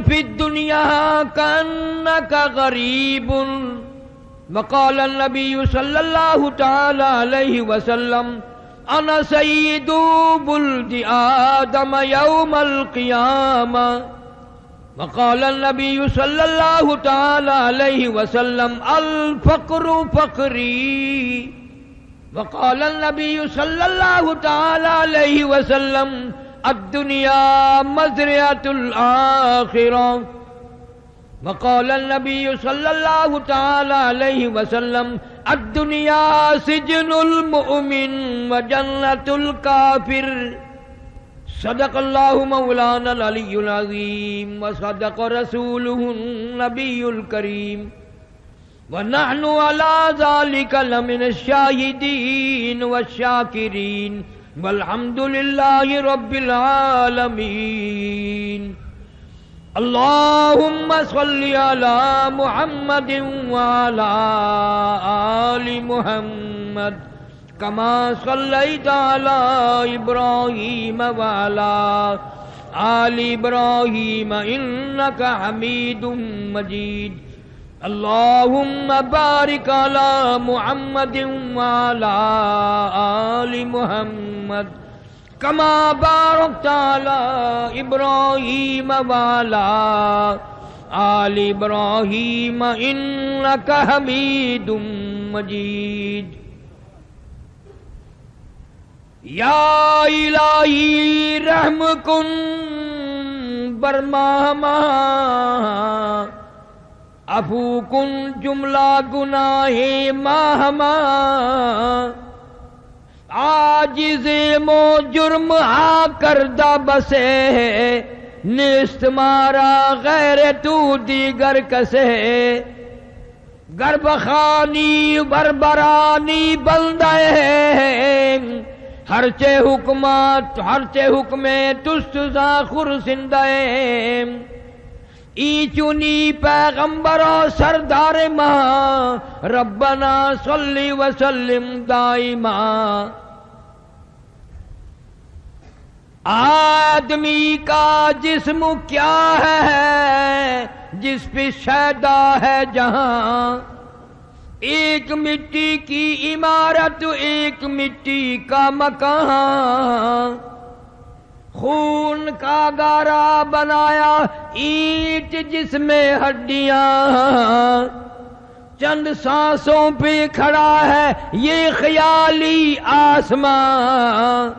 فی الدنیا کأنک غریب وقال النبی صلی اللہ تعالی علیہ وسلم انا سید ولد آدم یوم القیامہ وقال النبی صلی اللہ تعالی علیہ وسلم الفقر فقری وقال النبی صلی اللہ تعالی علیہ وسلم الدنیا مزرعۃ الآخرہ وقال النبی صلی اللہ تعالی علیہ وسلم الدنیا سجن المؤمن وجنۃ الکافر صدق اللہ مولانا العلی العظیم وصدق رسولہ النبی الکریم ونحن على ذلك لمن الشاہدین والشاکرین والحمد للہ رب العالمین اللہم صل علی محمد وعلی آل محمد کما صلیت علی ابراہیم وعلی آل ابراہیم انک حمید مجید اللہم بارک علی محمد وعلی آل محمد کما بارکت علی ابراہیم وعلی آل ابراہیم انک حمید مجید یا الہی رحم کن برماہما عفو کن جملہ گناہ ماہما عاجز مو جرم ہا کردہ بسے نیست مارا غیر تو دیگر کسے گربخانی بربرانی بندے ہر چے حکمات ہر چے حکمے تست زاخر سندے ای چونی پیغمبر و سردار ماں ربنا صلی وسلم دائما آدمی کا جسم کیا ہے جس پہ شیدا ہے جہاں ایک مٹی کی عمارت ایک مٹی کا مکان خون کا گارا بنایا اینٹ جس میں ہڈیاں چند سانسوں پہ کھڑا ہے یہ خیالی آسمان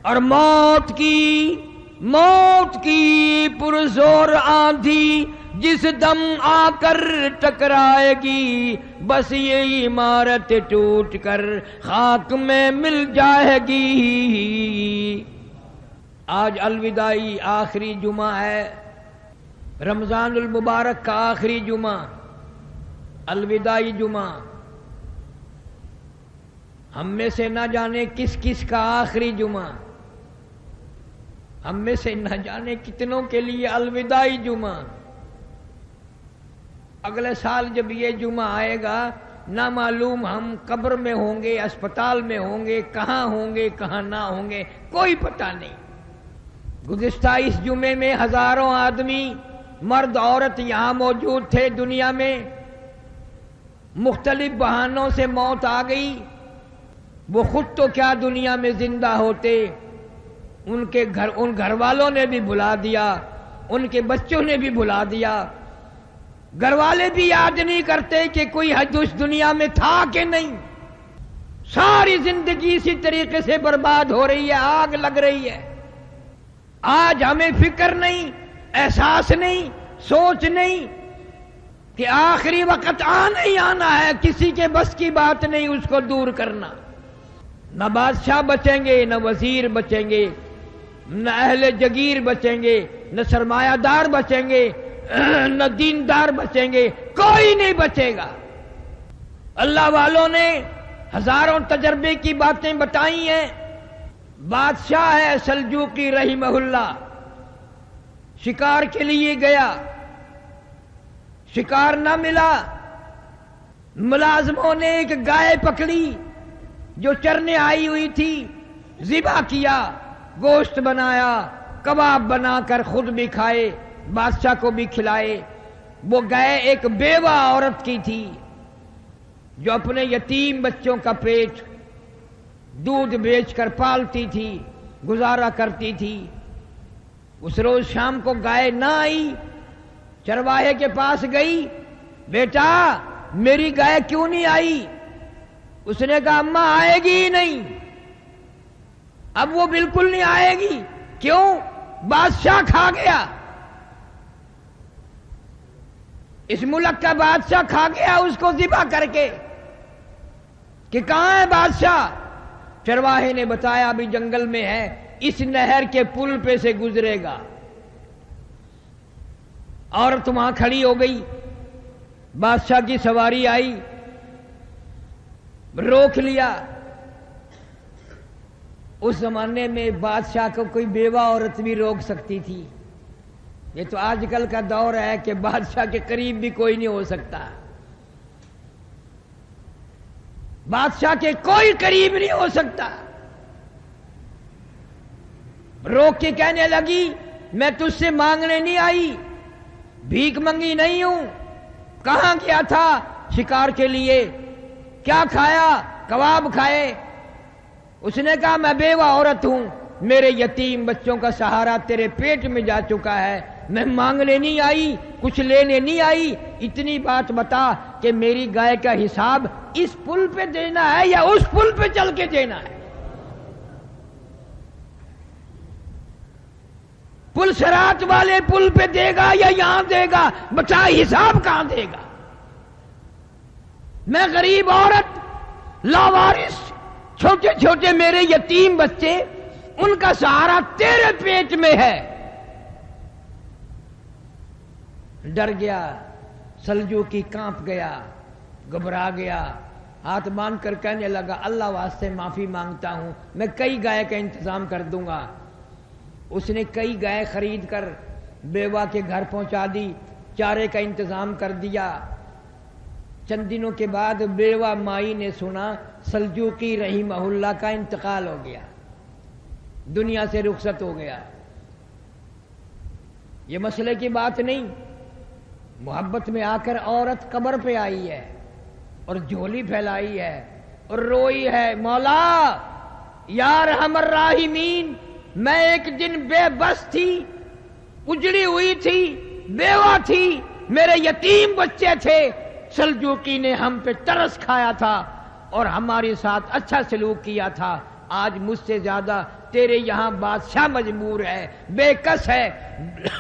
اور موت کی پرزور آندھی جس دم آ کر ٹکرائے گی بس یہ عمارت ٹوٹ کر خاک میں مل جائے گی آج الوداعی آخری جمعہ ہے رمضان المبارک کا آخری جمعہ الوداعی جمعہ ہم میں سے نہ جانے کس کس کا آخری جمعہ ہم میں سے نہ جانے کتنوں کے لیے الوداعی جمعہ اگلے سال جب یہ جمعہ آئے گا نہ معلوم ہم قبر میں ہوں گے اسپتال میں ہوں گے کہاں نہ ہوں گے کوئی پتہ نہیں گزشتہ اس جمعے میں ہزاروں آدمی مرد عورت یہاں موجود تھے دنیا میں مختلف بہانوں سے موت آ گئی وہ خود تو کیا دنیا میں زندہ ہوتے ان گھر والوں نے بھی بھلا دیا ان کے بچوں نے بھی بھلا دیا گھر والے بھی یاد نہیں کرتے کہ کوئی حج اس دنیا میں تھا کہ نہیں ساری زندگی اسی طریقے سے برباد ہو رہی ہے آگ لگ رہی ہے آج ہمیں فکر نہیں احساس نہیں سوچ نہیں کہ آخری وقت آنا ہی آنا ہے کسی کے بس کی بات نہیں اس کو دور کرنا نہ بادشاہ بچیں گے نہ وزیر بچیں گے نہ اہل جگیر بچیں گے نہ سرمایہ دار بچیں گے نہ دیندار بچیں گے کوئی نہیں بچے گا اللہ والوں نے ہزاروں تجربے کی باتیں بتائی ہیں بادشاہ ہے سلجوقی رحمہ اللہ شکار کے لیے گیا شکار نہ ملا ملازموں نے ایک گائے پکڑی جو چرنے آئی ہوئی تھی ذبح کیا گوشت بنایا کباب بنا کر خود بھی کھائے بادشاہ کو بھی کھلائے۔ وہ گائے ایک بیوہ عورت کی تھی جو اپنے یتیم بچوں کا پیٹ دودھ بیچ کر پالتی تھی، گزارا کرتی تھی۔ اس روز شام کو گائے نہ آئی، چرواہے کے پاس گئی، بیٹا میری گائے کیوں نہیں آئی؟ اس نے کہا اماں آئے گی ہی نہیں، اب وہ بالکل نہیں آئے گی۔ کیوں؟ بادشاہ کھا گیا، اس ملک کا بادشاہ کھا گیا اس کو ذبح کر کے۔ کہ کہاں ہے بادشاہ؟ چرواہے نے بتایا ابھی جنگل میں ہے، اس نہر کے پل پہ سے گزرے گا۔ عورت وہاں کھڑی ہو گئی، بادشاہ کی سواری آئی، روک لیا۔ اس زمانے میں بادشاہ کو کوئی بیوہ عورت بھی روک سکتی تھی، یہ تو آج کل کا دور ہے کہ بادشاہ کے قریب بھی کوئی نہیں ہو سکتا، بادشاہ کے کوئی قریب نہیں ہو سکتا۔ روک کے کہنے لگی میں تجھ سے مانگنے نہیں آئی، بھیک منگی نہیں ہوں، کہاں گیا تھا شکار کے لیے، کیا کھایا؟ کباب کھائے۔ اس نے کہا میں بیوہ عورت ہوں، میرے یتیم بچوں کا سہارا تیرے پیٹ میں جا چکا ہے، میں مانگنے نہیں آئی، کچھ لینے نہیں آئی، اتنی بات بتا کہ میری گائے کا حساب اس پل پہ دینا ہے یا اس پل پہ چل کے دینا ہے؟ پل صراط والے پل پہ دے گا یا یہاں دے گا؟ بتا حساب کہاں دے گا؟ میں غریب عورت، لاوارث، چھوٹے چھوٹے میرے یتیم بچے، ان کا سہارا تیرے پیٹ میں ہے۔ ڈر گیا، سلجوقی کانپ گیا، گھبرا گیا، ہاتھ باندھ کر کہنے لگا اللہ واسطے معافی مانگتا ہوں، میں کئی گائے کا انتظام کر دوں گا۔ اس نے کئی گائے خرید کر بیوہ کے گھر پہنچا دی، چارے کا انتظام کر دیا۔ چند دنوں کے بعد بیوہ مائی نے سنا سلجوقی رحمہ اللہ کا انتقال ہو گیا، دنیا سے رخصت ہو گیا۔ یہ مسئلے کی بات نہیں، محبت میں آ کر عورت قبر پہ آئی ہے اور جھولی پھیلائی ہے اور روئی ہے، مولا یا ارحم الراحمین، میں ایک دن بے بس تھی، اجڑی ہوئی تھی، بیوہ تھی، میرے یتیم بچے تھے، سلجوقی نے ہم پہ ترس کھایا تھا اور ہمارے ساتھ اچھا سلوک کیا تھا، آج مجھ سے زیادہ تیرے یہاں بادشاہ مجبور ہے، بے کس ہے،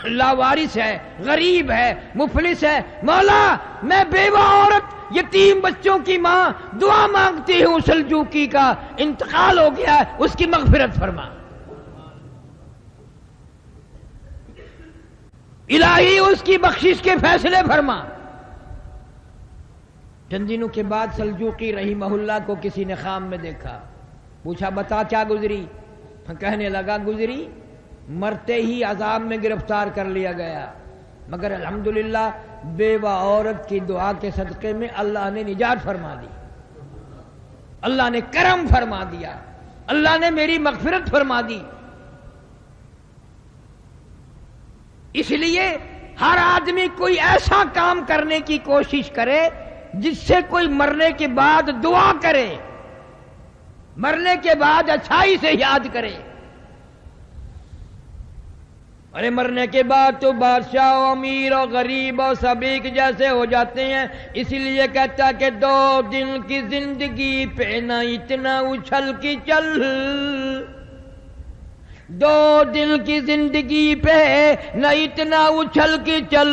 لاوارث ہے، غریب ہے، مفلس ہے، مولا میں بیوہ عورت، یتیم بچوں کی ماں، دعا مانگتی ہوں، سلجوقی کا انتقال ہو گیا ہے، اس کی مغفرت فرما، الہی اس کی بخشش کے فیصلے فرما۔ چند دنوں کے بعد سلجوقی رحمہ اللہ کو کسی نے خواب میں دیکھا، پوچھا بتا کیا گزری؟ کہنے لگا گزری مرتے ہی عذاب میں گرفتار کر لیا گیا، مگر الحمدللہ بیوہ عورت کی دعا کے صدقے میں اللہ نے نجات فرما دی، اللہ نے کرم فرما دیا، اللہ نے میری مغفرت فرما دی۔ اس لیے ہر آدمی کوئی ایسا کام کرنے کی کوشش کرے جس سے کوئی مرنے کے بعد دعا کرے، مرنے کے بعد اچھائی سے یاد کرے۔ ارے مرنے کے بعد تو بادشاہ و امیر و غریب و سب ایک جیسے ہو جاتے ہیں، اسی لیے کہتا کہ 2 دن کی زندگی پہ نہ اتنا اچھل کی چل، 2 دن کی زندگی پہ نہ اتنا اچھل کی چل،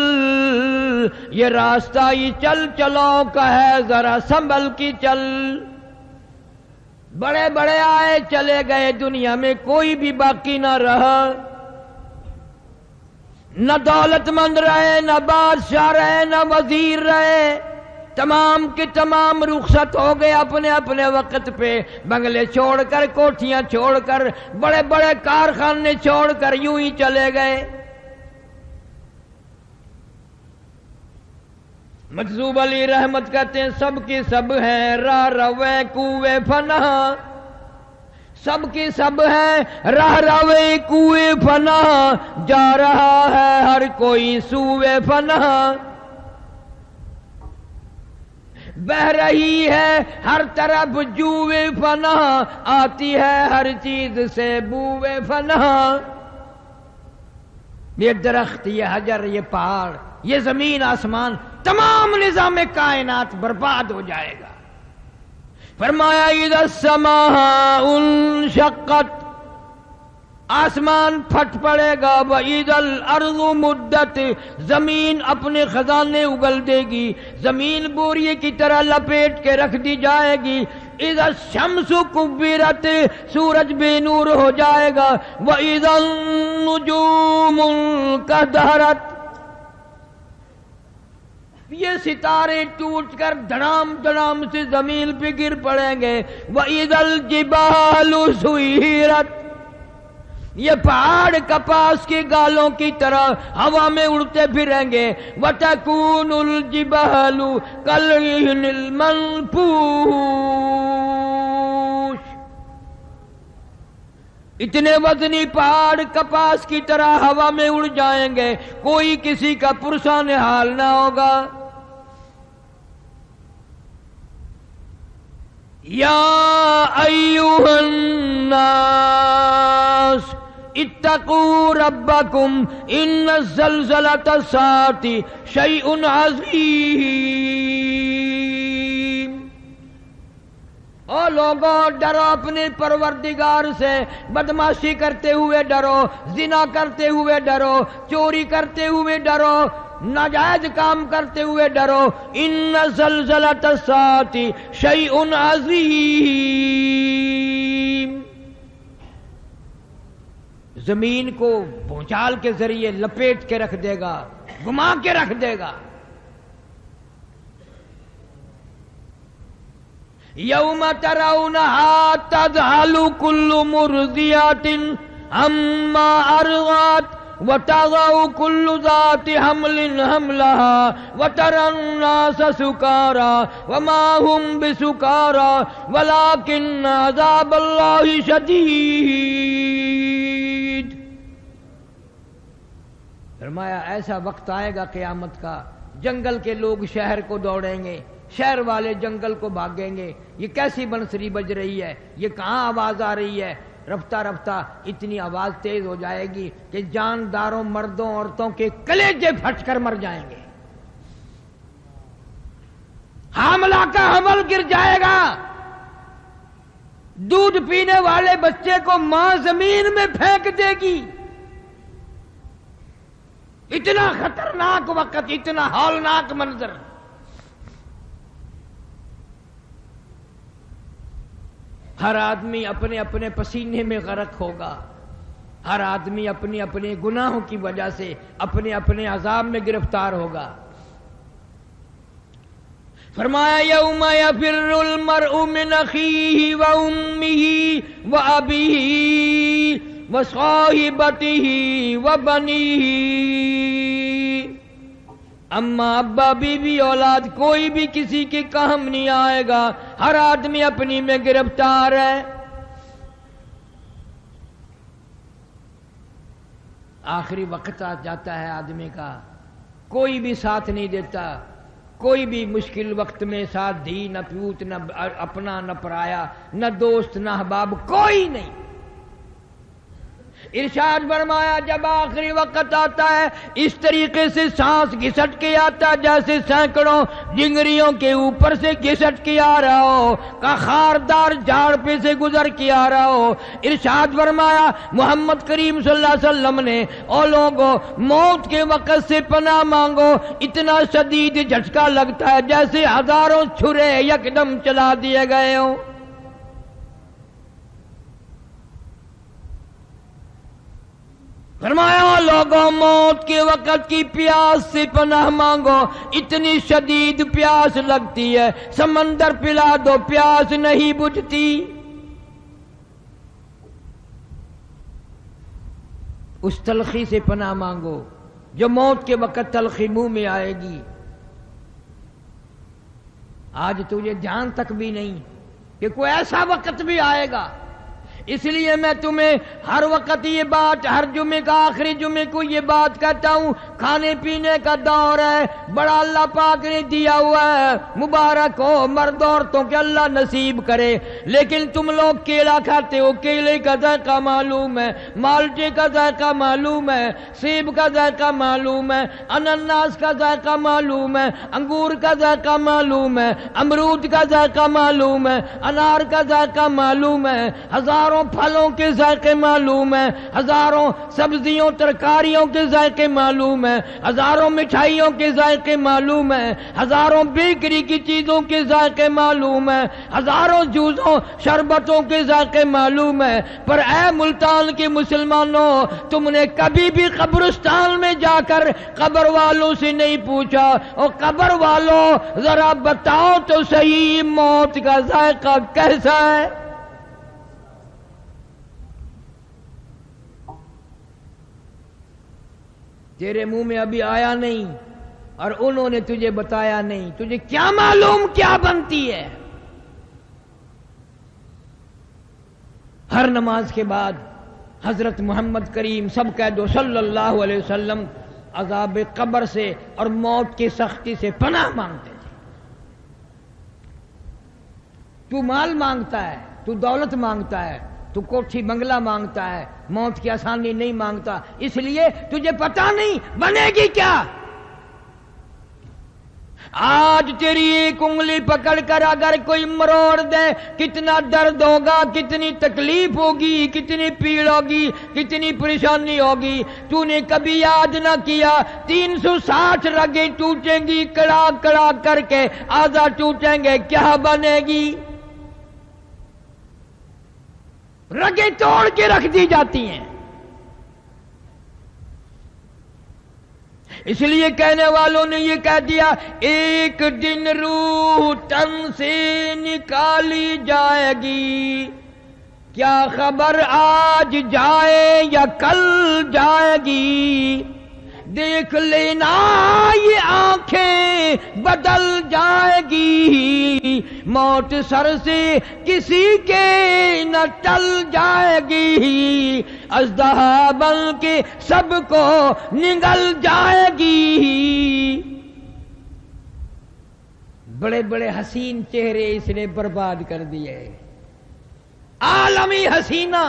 یہ راستہ ہی چل چلو کا ہے ذرا سنبھل کی چل۔ بڑے بڑے آئے چلے گئے، دنیا میں کوئی بھی باقی نہ رہا، نہ دولت مند رہے، نہ بادشاہ رہے، نہ وزیر رہے، تمام کے تمام رخصت ہو گئے اپنے اپنے وقت پہ، بنگلے چھوڑ کر، کوٹھیاں چھوڑ کر، بڑے بڑے کارخانے چھوڑ کر یوں ہی چلے گئے۔ مجذوب علی رحمت کہتے ہیں سب کی سب ہیں راہ روے کوئے فنا، سب کی سب ہیں راہ روے کوئے فنا، جا رہا ہے ہر کوئی سوئے فنا، بہ رہی ہے ہر طرف جوئے فنا، آتی ہے ہر چیز سے بوئے فنا۔ یہ درخت، یہ حجر، یہ پہاڑ، یہ زمین آسمان، تمام نظام کائنات برباد ہو جائے گا۔ فرمایا اذا السماء انشقت، آسمان پھٹ پڑے گا، وَإِذَا الْأَرْضُ مُدَّتْ، زمین اپنے خزانے اگل دے گی، زمین بوریے کی طرح لپیٹ کے رکھ دی جائے گی۔ اذا الشمس کبرت، سورج بے نور ہو جائے گا۔ وَإِذَا النُّجُومُ انکدرت، یہ ستارے ٹوٹ کر دھڑام دھڑام سے زمین پہ گر پڑیں گے۔ وَإِذَا الْجِبَالُ سُيِّرَتْ، یہ پہاڑ کپاس کے گالوں کی طرح ہوا میں اڑتے پھریں گے۔ وَتَكُونُ الْجِبَالُ كَالْعِهْنِ الْمَنْفُوشِ، اتنے وزنی پہاڑ کپاس کی طرح ہوا میں اڑ جائیں گے، کوئی کسی کا پرسان حال نہ ہوگا۔ یا ایھا الناس اتقوا ربکم ان زلزلۃ الساعۃ شیء عظیم، او لوگوں ڈرو اپنے پروردگار سے، بدماشی کرتے ہوئے ڈرو، زنا کرتے ہوئے ڈرو، چوری کرتے ہوئے ڈرو، ناجائز کام کرتے ہوئے ڈرو۔ ان زلزلۃ الساعۃ شیء عظیم، زمین کو بھونچال کے ذریعے لپیٹ کے رکھ دے گا، گما کے رکھ دے گا۔ یوم ترونہا تذہل کل مرضیۃ عما ارضعت وتضع كل ذات حمل حملها وترى الناس سكارى وما هم بسكارى ولكن عذاب الله شديد۔ فرمایا ایسا وقت آئے گا قیامت کا، جنگل کے لوگ شہر کو دوڑیں گے، شہر والے جنگل کو بھاگیں گے۔ یہ کیسی بنسری بج رہی ہے، یہ کہاں آواز آ رہی ہے؟ رفتہ رفتہ اتنی آواز تیز ہو جائے گی کہ جانداروں، مردوں، عورتوں کے کلیجے پھٹ کر مر جائیں گے، حاملہ کا حمل گر جائے گا، دودھ پینے والے بچے کو ماں زمین میں پھینک دے گی۔ اتنا خطرناک وقت، اتنا ہولناک منظر۔ ہر آدمی اپنے اپنے پسینے میں غرق ہوگا، ہر آدمی اپنے اپنے گناہوں کی وجہ سے اپنے اپنے عذاب میں گرفتار ہوگا۔ فرمایا یوم یفر المرء من اخیہ وامہ وابیہ وصاحبتہ وبنیہ، اما ابا بیوی اولاد کوئی بھی کسی کے کام نہیں آئے گا، ہر آدمی اپنی میں گرفتار ہے۔ آخری وقت آ جاتا ہے آدمی کا، کوئی بھی ساتھ نہیں دیتا، کوئی بھی مشکل وقت میں ساتھ دی، نہ پیوت، نہ اپنا، نہ پرایا، نہ دوست، نہ احباب، کوئی نہیں۔ ارشاد فرمایا جب آخری وقت آتا ہے اس طریقے سے سانس گھسٹ کے آتا جیسے سینکڑوں ڈنگریوں کے اوپر سے گھسٹ کے آ رہا ہو، کا خاردار جھاڑ پہ سے گزر کے آ رہا ہو۔ ارشاد فرمایا محمد کریم صلی اللہ علیہ وسلم نے، او لوگوں موت کے وقت سے پناہ مانگو، اتنا شدید جھٹکا لگتا ہے جیسے ہزاروں چھرے یکدم چلا دیے گئے ہوں۔ فرمایا لوگوں موت کے وقت کی پیاس سے پناہ مانگو، اتنی شدید پیاس لگتی ہے، سمندر پلا دو پیاس نہیں بجھتی۔ اس تلخی سے پناہ مانگو جو موت کے وقت تلخی منہ میں آئے گی۔ آج تجھے جان تک بھی نہیں کہ کوئی ایسا وقت بھی آئے گا، اس لیے میں تمہیں ہر وقت یہ بات، ہر جمعے کا آخری جمعے کو یہ بات کہتا ہوں، کھانے پینے کا دور ہے، بڑا اللہ پاک نے دیا ہوا ہے، مبارک ہو مرد عورتوں کے اللہ نصیب کرے، لیکن تم لوگ کیلا کھاتے ہو، کیلے کا ذائقہ معلوم ہے، مالٹے کا ذائقہ معلوم ہے، سیب کا ذائقہ معلوم ہے، انناس کا ذائقہ معلوم ہے، انگور کا ذائقہ معلوم ہے، امرود کا ذائقہ معلوم ہے، انار کا ذائقہ معلوم ہے، ہزاروں پھلوں کے ذائقے معلوم ہے، ہزاروں سبزیوں ترکاریوں کے ذائقے معلوم ہے، ہزاروں مٹھائیوں کے ذائقے معلوم ہے، ہزاروں بیکری کی چیزوں کے ذائقے معلوم ہے، ہزاروں جوسوں شربتوں کے ذائقے معلوم ہے، پر اے ملتان کے مسلمانوں، تم نے کبھی بھی قبرستان میں جا کر قبر والوں سے نہیں پوچھا، اور قبر والوں ذرا بتاؤ تو صحیح موت کا ذائقہ کیسا ہے؟ تیرے منہ میں ابھی آیا نہیں اور انہوں نے تجھے بتایا نہیں، تجھے کیا معلوم کیا بنتی ہے؟ ہر نماز کے بعد حضرت محمد کریم سب کہہ دو صلی اللہ علیہ وسلم عذاب قبر سے اور موت کی سختی سے پناہ مانگتے تھے۔ تو مال مانگتا ہے، تو دولت مانگتا ہے، تو کوٹھی بنگلہ مانگتا ہے، موت کی آسانی نہیں مانگتا، اس لیے تجھے پتا نہیں بنے گی کیا۔ آج تیری ایک انگلی پکڑ کر اگر کوئی مروڑ دے، کتنا درد ہوگا، کتنی تکلیف ہوگی، کتنی پیڑ ہوگی، کتنی پریشانی ہوگی۔ تو نے کبھی یاد نہ کیا 360 رگیں ٹوٹیں گی کڑا کڑا کر کے، آدھا ٹوٹیں گے، کیا بنے گی؟ رگیں توڑ کے رکھ دی جاتی ہیں۔ اس لیے کہنے والوں نے یہ کہہ دیا، ایک دن روح تن سے نکالی جائے گی، کیا خبر آج جائے یا کل جائے گی، دیکھ لینا یہ آنکھیں بدل جائے گی، موت سر سے کسی کے نہ ٹل جائے گی، اژدہا بن کے سب کو نگل جائے گی۔ بڑے بڑے حسین چہرے اس نے برباد کر دیے، عالمی حسینہ،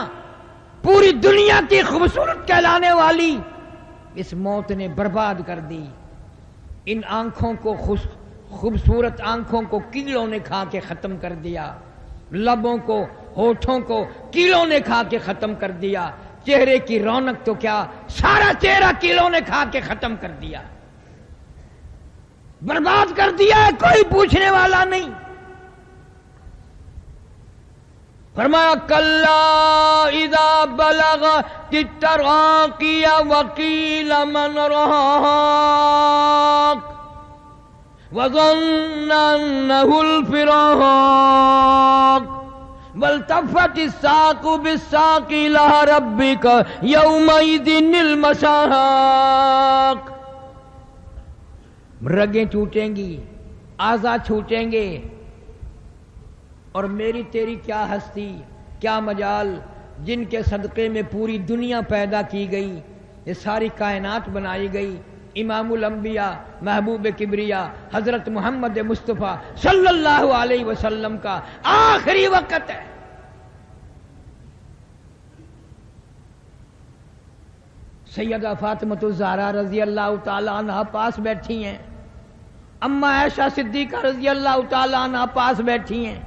پوری دنیا کی خوبصورت کہلانے والی اس موت نے برباد کر دی۔ ان آنکھوں کو خوبصورت آنکھوں کو کیڑوں نے کھا کے ختم کر دیا، لبوں کو ہونٹوں کو کیڑوں نے کھا کے ختم کر دیا، چہرے کی رونق تو کیا سارا چہرہ کیڑوں نے کھا کے ختم کر دیا، برباد کر دیا ہے، کوئی پوچھنے والا نہیں۔ فرمایا کلا اذا بلغت التراقی وقیل من راق وظن انه الفراق والتفت الساق بالساق الى ربك يومئذ المساق۔ رگیں ٹوٹیں گی، اعضاء چھوٹیں گے، اور میری تیری کیا ہستی، کیا مجال، جن کے صدقے میں پوری دنیا پیدا کی گئی، یہ ساری کائنات بنائی گئی۔ امام الانبیاء محبوب کبریا حضرت محمد مصطفیٰ صلی اللہ علیہ وسلم کا آخری وقت ہے۔ سیدہ فاطمہ الزہرا رضی اللہ تعالی عنہ پاس بیٹھی ہیں، اما عائشہ صدیقہ رضی اللہ تعالی عنہ پاس بیٹھی ہیں،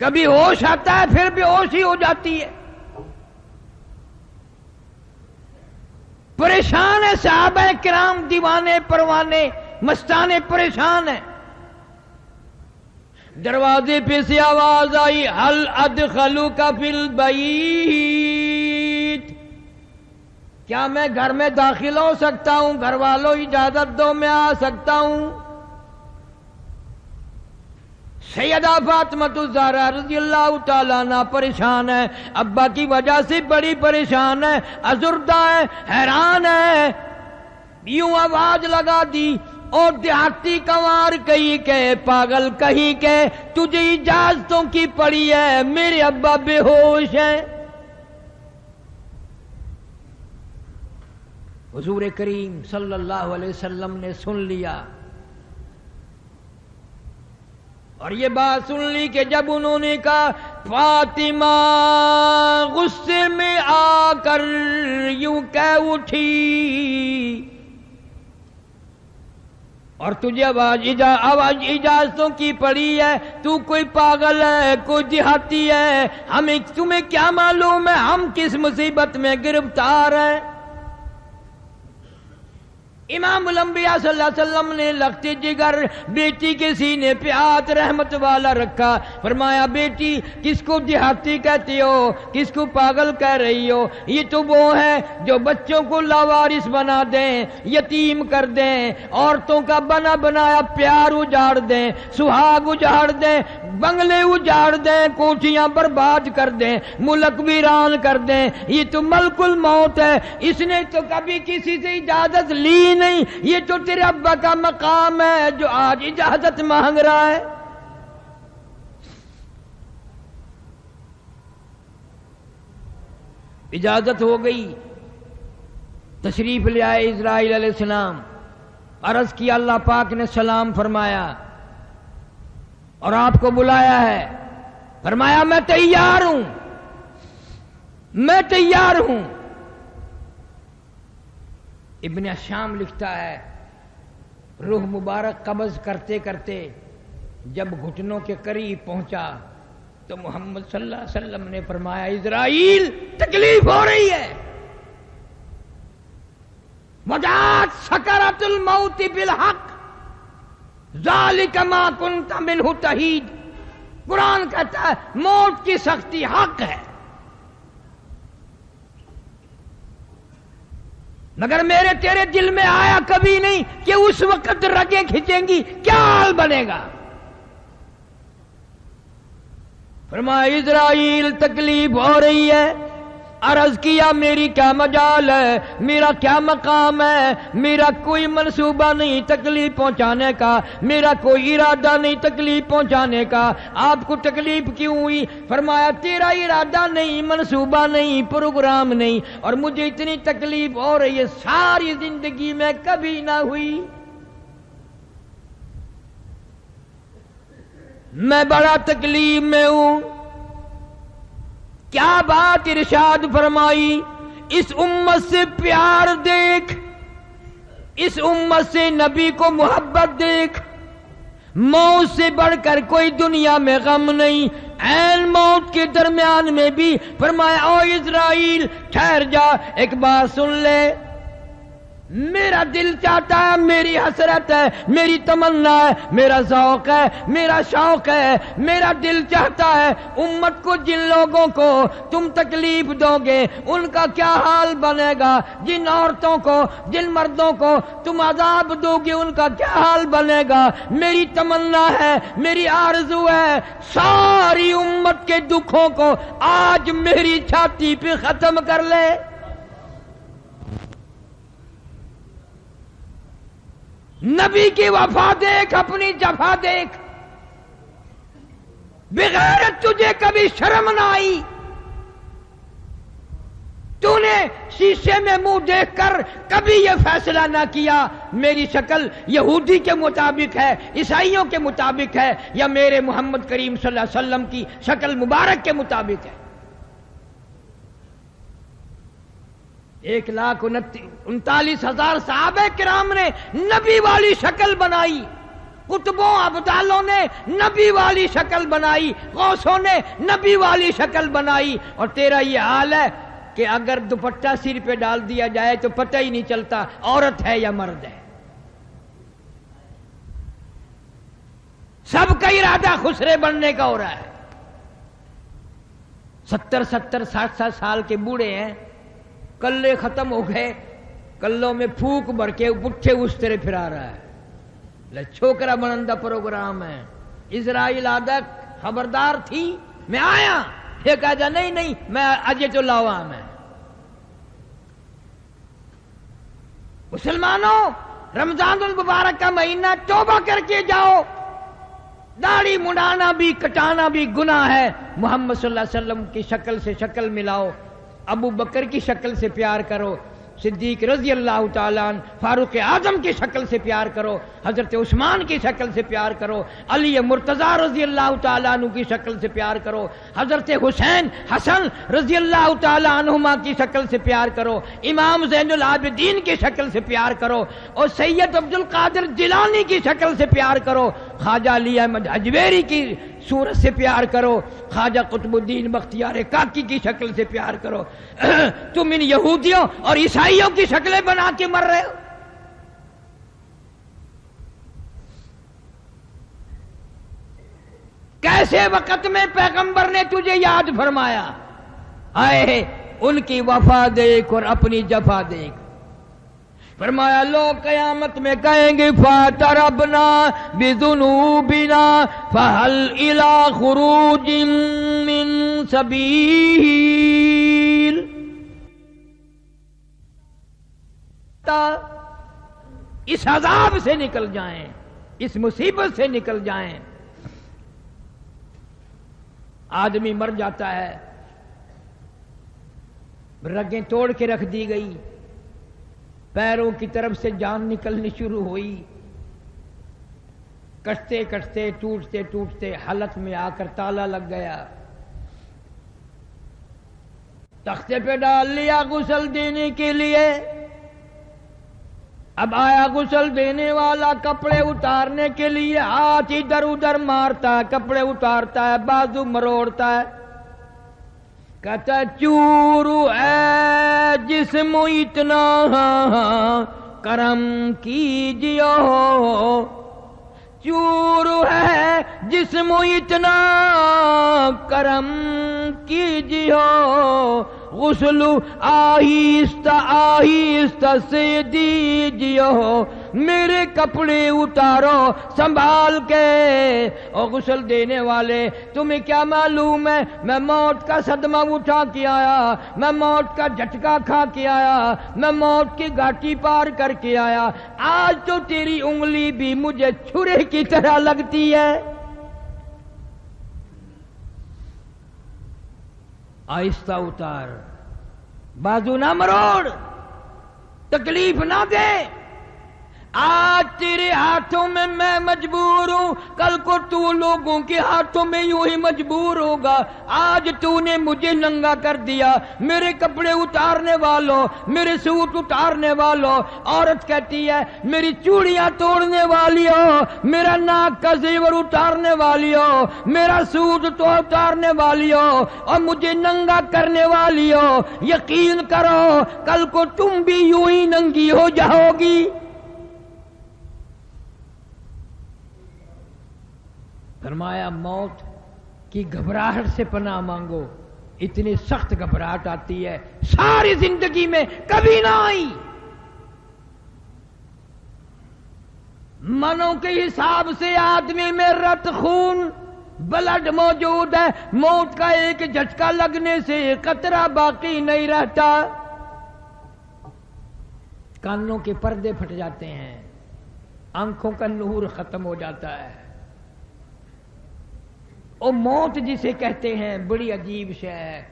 کبھی ہوش آتا ہے پھر بھی ہوش ہی ہو جاتی ہے، پریشان ہے صحابہ کرام، دیوانے پروانے مستانے پریشان ہیں۔ دروازے پہ سے آواز آئی، ہل ادخلوک فی البیت، کیا میں گھر میں داخل ہو سکتا ہوں؟ گھر والوں اجازت دو میں آ سکتا ہوں؟ سیدہ فاطمہ الزہرا رضی اللہ تعالیٰ عنہ پریشان ہے، ابا کی وجہ سے بڑی پریشان ہے، ازردہ ہے، حیران ہے، یوں آواز لگا دی، اور دیہاتی کنوار کہیں کہ پاگل کہیں کہ تجھے اجازتوں کی پڑی ہے، میرے ابا بے ہوش ہیں۔ حضور کریم صلی اللہ علیہ وسلم نے سن لیا، اور یہ بات سن لی کہ جب انہوں نے کہا فاطمہ غصے میں آ کر یوں کہہ اٹھی، اور تجھے آواز اجازتوں کی پڑی ہے، تو کوئی پاگل ہے، کوئی دیہاتی ہے، تمہیں کیا معلوم ہے ہم کس مصیبت میں گرفتار ہیں؟ امام الانبیاء صلی اللہ علیہ وسلم نے لختی جگر بیٹی کے سینے پہ ہاتھ رحمت والا رکھا، فرمایا بیٹی کس کو دیہاتی کہتی ہو، کس کو پاگل کہہ رہی ہو؟ یہ تو وہ ہے جو بچوں کو لاوارث بنا دیں، یتیم کر دیں، عورتوں کا بنا بنایا پیار اجاڑ دیں، سہاگ اجاڑ دیں، بنگلے اجاڑ دیں، کوٹھیاں برباد کر دیں، ملک ویران کر دیں۔ یہ تو ملک الموت ہے، اس نے تو کبھی کسی سے اجازت لی نہیں، یہ تو تیرے ابا کا مقام ہے جو آج اجازت مانگ رہا ہے۔ اجازت ہو گئی، تشریف لے آئے اسرائیل علیہ السلام، عرض کیا اللہ پاک نے سلام فرمایا اور آپ کو بلایا ہے، فرمایا میں تیار ہوں، میں تیار ہوں۔ ابن شام لکھتا ہے روح مبارک قبض کرتے کرتے جب گھٹنوں کے قریب پہنچا تو محمد صلی اللہ علیہ وسلم نے فرمایا اسرائیل تکلیف ہو رہی ہے، وجاءت سکرۃ الموت بالحق ذالک ما کنت منہ تحید۔ قرآن کہتا ہے موت کی سختی حق ہے، مگر میرے تیرے دل میں آیا کبھی نہیں کہ اس وقت رگیں کھینچیں گی کیا حال بنے گا۔ فرمایا اسرائیل تکلیف ہو رہی ہے، عرض کیا میری کیا مجال ہے، میرا کیا مقام ہے، میرا کوئی منصوبہ نہیں تکلیف پہنچانے کا، میرا کوئی ارادہ نہیں تکلیف پہنچانے کا، آپ کو تکلیف کیوں ہوئی؟ فرمایا تیرا ارادہ نہیں، منصوبہ نہیں، پروگرام نہیں، اور مجھے اتنی تکلیف ہو رہی ہے ساری زندگی میں کبھی نہ ہوئی، میں بڑا تکلیف میں ہوں۔ کیا بات ارشاد فرمائی، اس امت سے پیار دیکھ، اس امت سے نبی کو محبت دیکھ، موت سے بڑھ کر کوئی دنیا میں غم نہیں، عین موت کے درمیان میں بھی فرمایا او اسرائیل ٹھہر جا، ایک بات سن لے، میرا دل چاہتا ہے، میری حسرت ہے، میری تمنا ہے، میرا ذوق ہے، میرا شوق ہے، میرا دل چاہتا ہے امت کو جن لوگوں کو تم تکلیف دو گے ان کا کیا حال بنے گا، جن عورتوں کو جن مردوں کو تم عذاب دو گے ان کا کیا حال بنے گا۔ میری تمنا ہے، میری آرزو ہے ساری امت کے دکھوں کو آج میری چھاتی پہ ختم کر لے۔ نبی کی وفا دیکھ، اپنی جفا دیکھ، بغیرت تجھے کبھی شرم نہ آئی، تو نے شیشے میں منہ دیکھ کر کبھی یہ فیصلہ نہ کیا میری شکل یہودی کے مطابق ہے، عیسائیوں کے مطابق ہے، یا میرے محمد کریم صلی اللہ علیہ وسلم کی شکل مبارک کے مطابق ہے۔ 1,39,000 صحابہ کرام نے نبی والی شکل بنائی، قطبوں ابدالوں نے نبی والی شکل بنائی، غوثوں نے نبی والی شکل بنائی، اور تیرا یہ حال ہے کہ اگر دوپٹہ سر پہ ڈال دیا جائے تو پتہ ہی نہیں چلتا عورت ہے یا مرد ہے۔ سب کا ارادہ خسرے بننے کا ہو رہا ہے۔ 70 60 سال کے بوڑھے ہیں، کلے ختم ہو گئے، کلوں میں پھوک بھر کے پٹھے اس طرح پھرا رہا ہے، چھوکرا بنندہ پروگرام ہے۔ اسرائیل عادت خبردار تھی، میں آیا، یہ کہا جا نہیں نہیں میں اجے تو لاوا میں۔ مسلمانوں رمضان المبارک کا مہینہ، توبہ کر کے جاؤ. داڑھی منڈانا بھی کٹانا بھی گناہ ہے. محمد صلی اللہ علیہ وسلم کی شکل سے شکل ملاؤ. ابو بکر کی شکل سے پیار کرو، صدیق رضی اللہ تعالیٰ عنہ، فاروق اعظم کی شکل سے پیار کرو، حضرت عثمان کی شکل سے پیار کرو، علی مرتضیٰ رضی اللہ تعالیٰ عنہ کی شکل سے پیار کرو، حضرت حسین حسن رضی اللہ تعالیٰ عنہما کی شکل سے پیار کرو، امام زین العابدین کی شکل سے پیار کرو، اور سید عبد القادر جیلانی کی شکل سے پیار کرو، خواجہ علی احمد حجویری کی صورت سے پیار کرو، خواجہ قطب الدین بختیار کاکی کی شکل سے پیار کرو. تم ان یہودیوں اور عیسائیوں کی شکلیں بنا کے مر رہے ہو. کیسے وقت میں پیغمبر نے تجھے یاد فرمایا؟ آئے ان کی وفا دیکھ اور اپنی جفا دیکھ. فرمایا لوگ قیامت میں کہیں گے فَاعْتَرَفْنَا بِذُنُوبِنَا فَهَلْ إِلَىٰ خُرُوجٍ مِّن سَبِيلٍ. اس عذاب سے نکل جائیں، اس مصیبت سے نکل جائیں. آدمی مر جاتا ہے، رگیں توڑ کے رکھ دی گئی، پیروں کی طرف سے جان نکلنی شروع ہوئی، کٹتے کٹتے ٹوٹتے ٹوٹتے حلق میں آ کر تالا لگ گیا، تختے پہ ڈال لیا غسل دینے کے لیے. اب آیا غسل دینے والا کپڑے اتارنے کے لیے، ہاتھ ادھر ادھر مارتا ہے، کپڑے اتارتا ہے، بازو مروڑتا ہے، کہتا ہے چورو ہے جسم اتنا کرم کیجیو، چورو ہے جسم اتنا کرم کیجیو، غسل آہستہ آہستہ سے دیجیو، میرے کپڑے اتارو سنبھال کے. اور غسل دینے والے تمہیں کیا معلوم ہے میں موت کا صدمہ اٹھا کے آیا، میں موت کا جھٹکا کھا کے آیا، میں موت کی گھاٹی پار کر کے آیا، آج تو تیری انگلی بھی مجھے چھرے کی طرح لگتی ہے. آہستہ اتار، بازو نہ مروڑ، تکلیف نہ دے. آج تیرے ہاتھوں میں میں مجبور ہوں، کل کو تو لوگوں کے ہاتھوں میں یوں ہی مجبور ہوگا. آج تو نے مجھے ننگا کر دیا، میرے کپڑے اتارنے والوں، میرے سوٹ اتارنے والوں. عورت کہتی ہے میری چوڑیاں توڑنے والی ہو، میرا ناک کا زیور اتارنے والی ہو، میرا سوٹ تو اتارنے والی ہو اور مجھے ننگا کرنے والی ہو. یقین کرو کل کو تم بھی یوں ہی ننگی ہو جاؤ گی. فرمایا موت کی گھبراہٹ سے پناہ مانگو. اتنی سخت گھبراہٹ آتی ہے ساری زندگی میں کبھی نہ آئی. منوں کے حساب سے آدمی میں رت خون بلڈ موجود ہے، موت کا ایک جھٹکا لگنے سے قطرہ باقی نہیں رہتا. کانوں کے پردے پھٹ جاتے ہیں، آنکھوں کا نور ختم ہو جاتا ہے. او موت جسے کہتے ہیں بڑی عجیب شے ہے.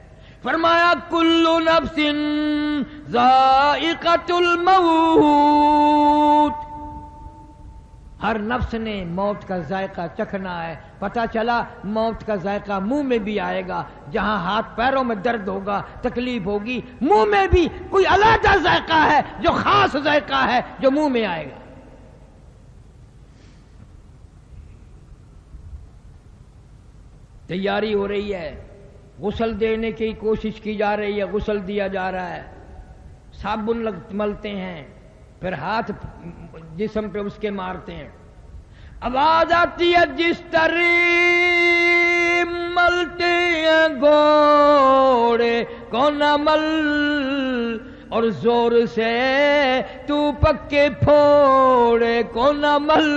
فرمایا کل نفس ذائقۃ الموت، ہر نفس نے موت کا ذائقہ چکھنا ہے. پتہ چلا موت کا ذائقہ منہ میں بھی آئے گا، جہاں ہاتھ پیروں میں درد ہوگا تکلیف ہوگی، منہ میں بھی کوئی علیحدہ ذائقہ ہے جو خاص ذائقہ ہے جو منہ میں آئے گا. تیاری ہو رہی ہے، غسل دینے کی کوشش کی جا رہی ہے، غسل دیا جا رہا ہے، صابن ملتے ہیں، پھر ہاتھ جسم پہ اس کے مارتے ہیں. آواز آتی ہے جس طرح ملتے ہیں گھوڑے کو نہ مل، اور زور سے تو پکے پھوڑے کو نہ مل.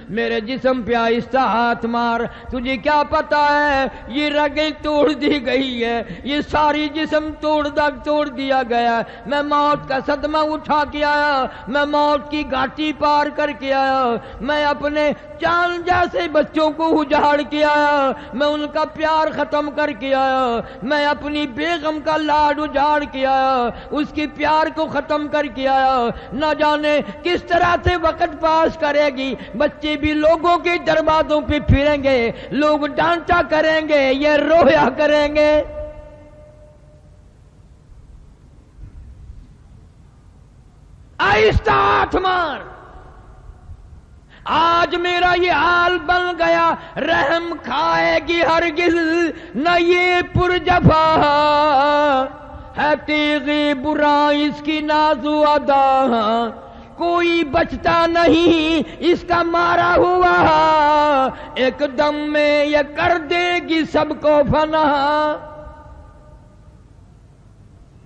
میرے جسم پہ آہستہ ہاتھ مار، تجھے کیا پتا ہے یہ رگیں توڑ دی گئی ہے، یہ ساری جسم توڑ دیا گیا، میں موت کا صدمہ اٹھا کے آیا، میں موت کی گھاٹی پار کر کے آیا، میں اپنے چاند جیسے بچوں کو اجاڑ کے آیا، میں ان کا پیار ختم کر کے آیا، میں اپنی بیگم کا لاڈ اجاڑ کے آیا، اس کی پیار کو ختم کر کے آیا، نہ جانے کس طرح سے وقت پاس کرے گی، بچے بھی لوگوں کے دروازوں پہ پھریں گے، لوگ ڈانٹا کریں گے، یہ رویا کریں گے۔ آہستہ ہاتھ مار، آج میرا یہ حال بن گیا، رحم کھائے گی ہرگز نہ یہ پرجفا، ہے تیغِ برا اس کی نازو ادا، کوئی بچتا نہیں اس کا مارا ہوا، ایک دم میں یہ کر دے گی سب کو فنا،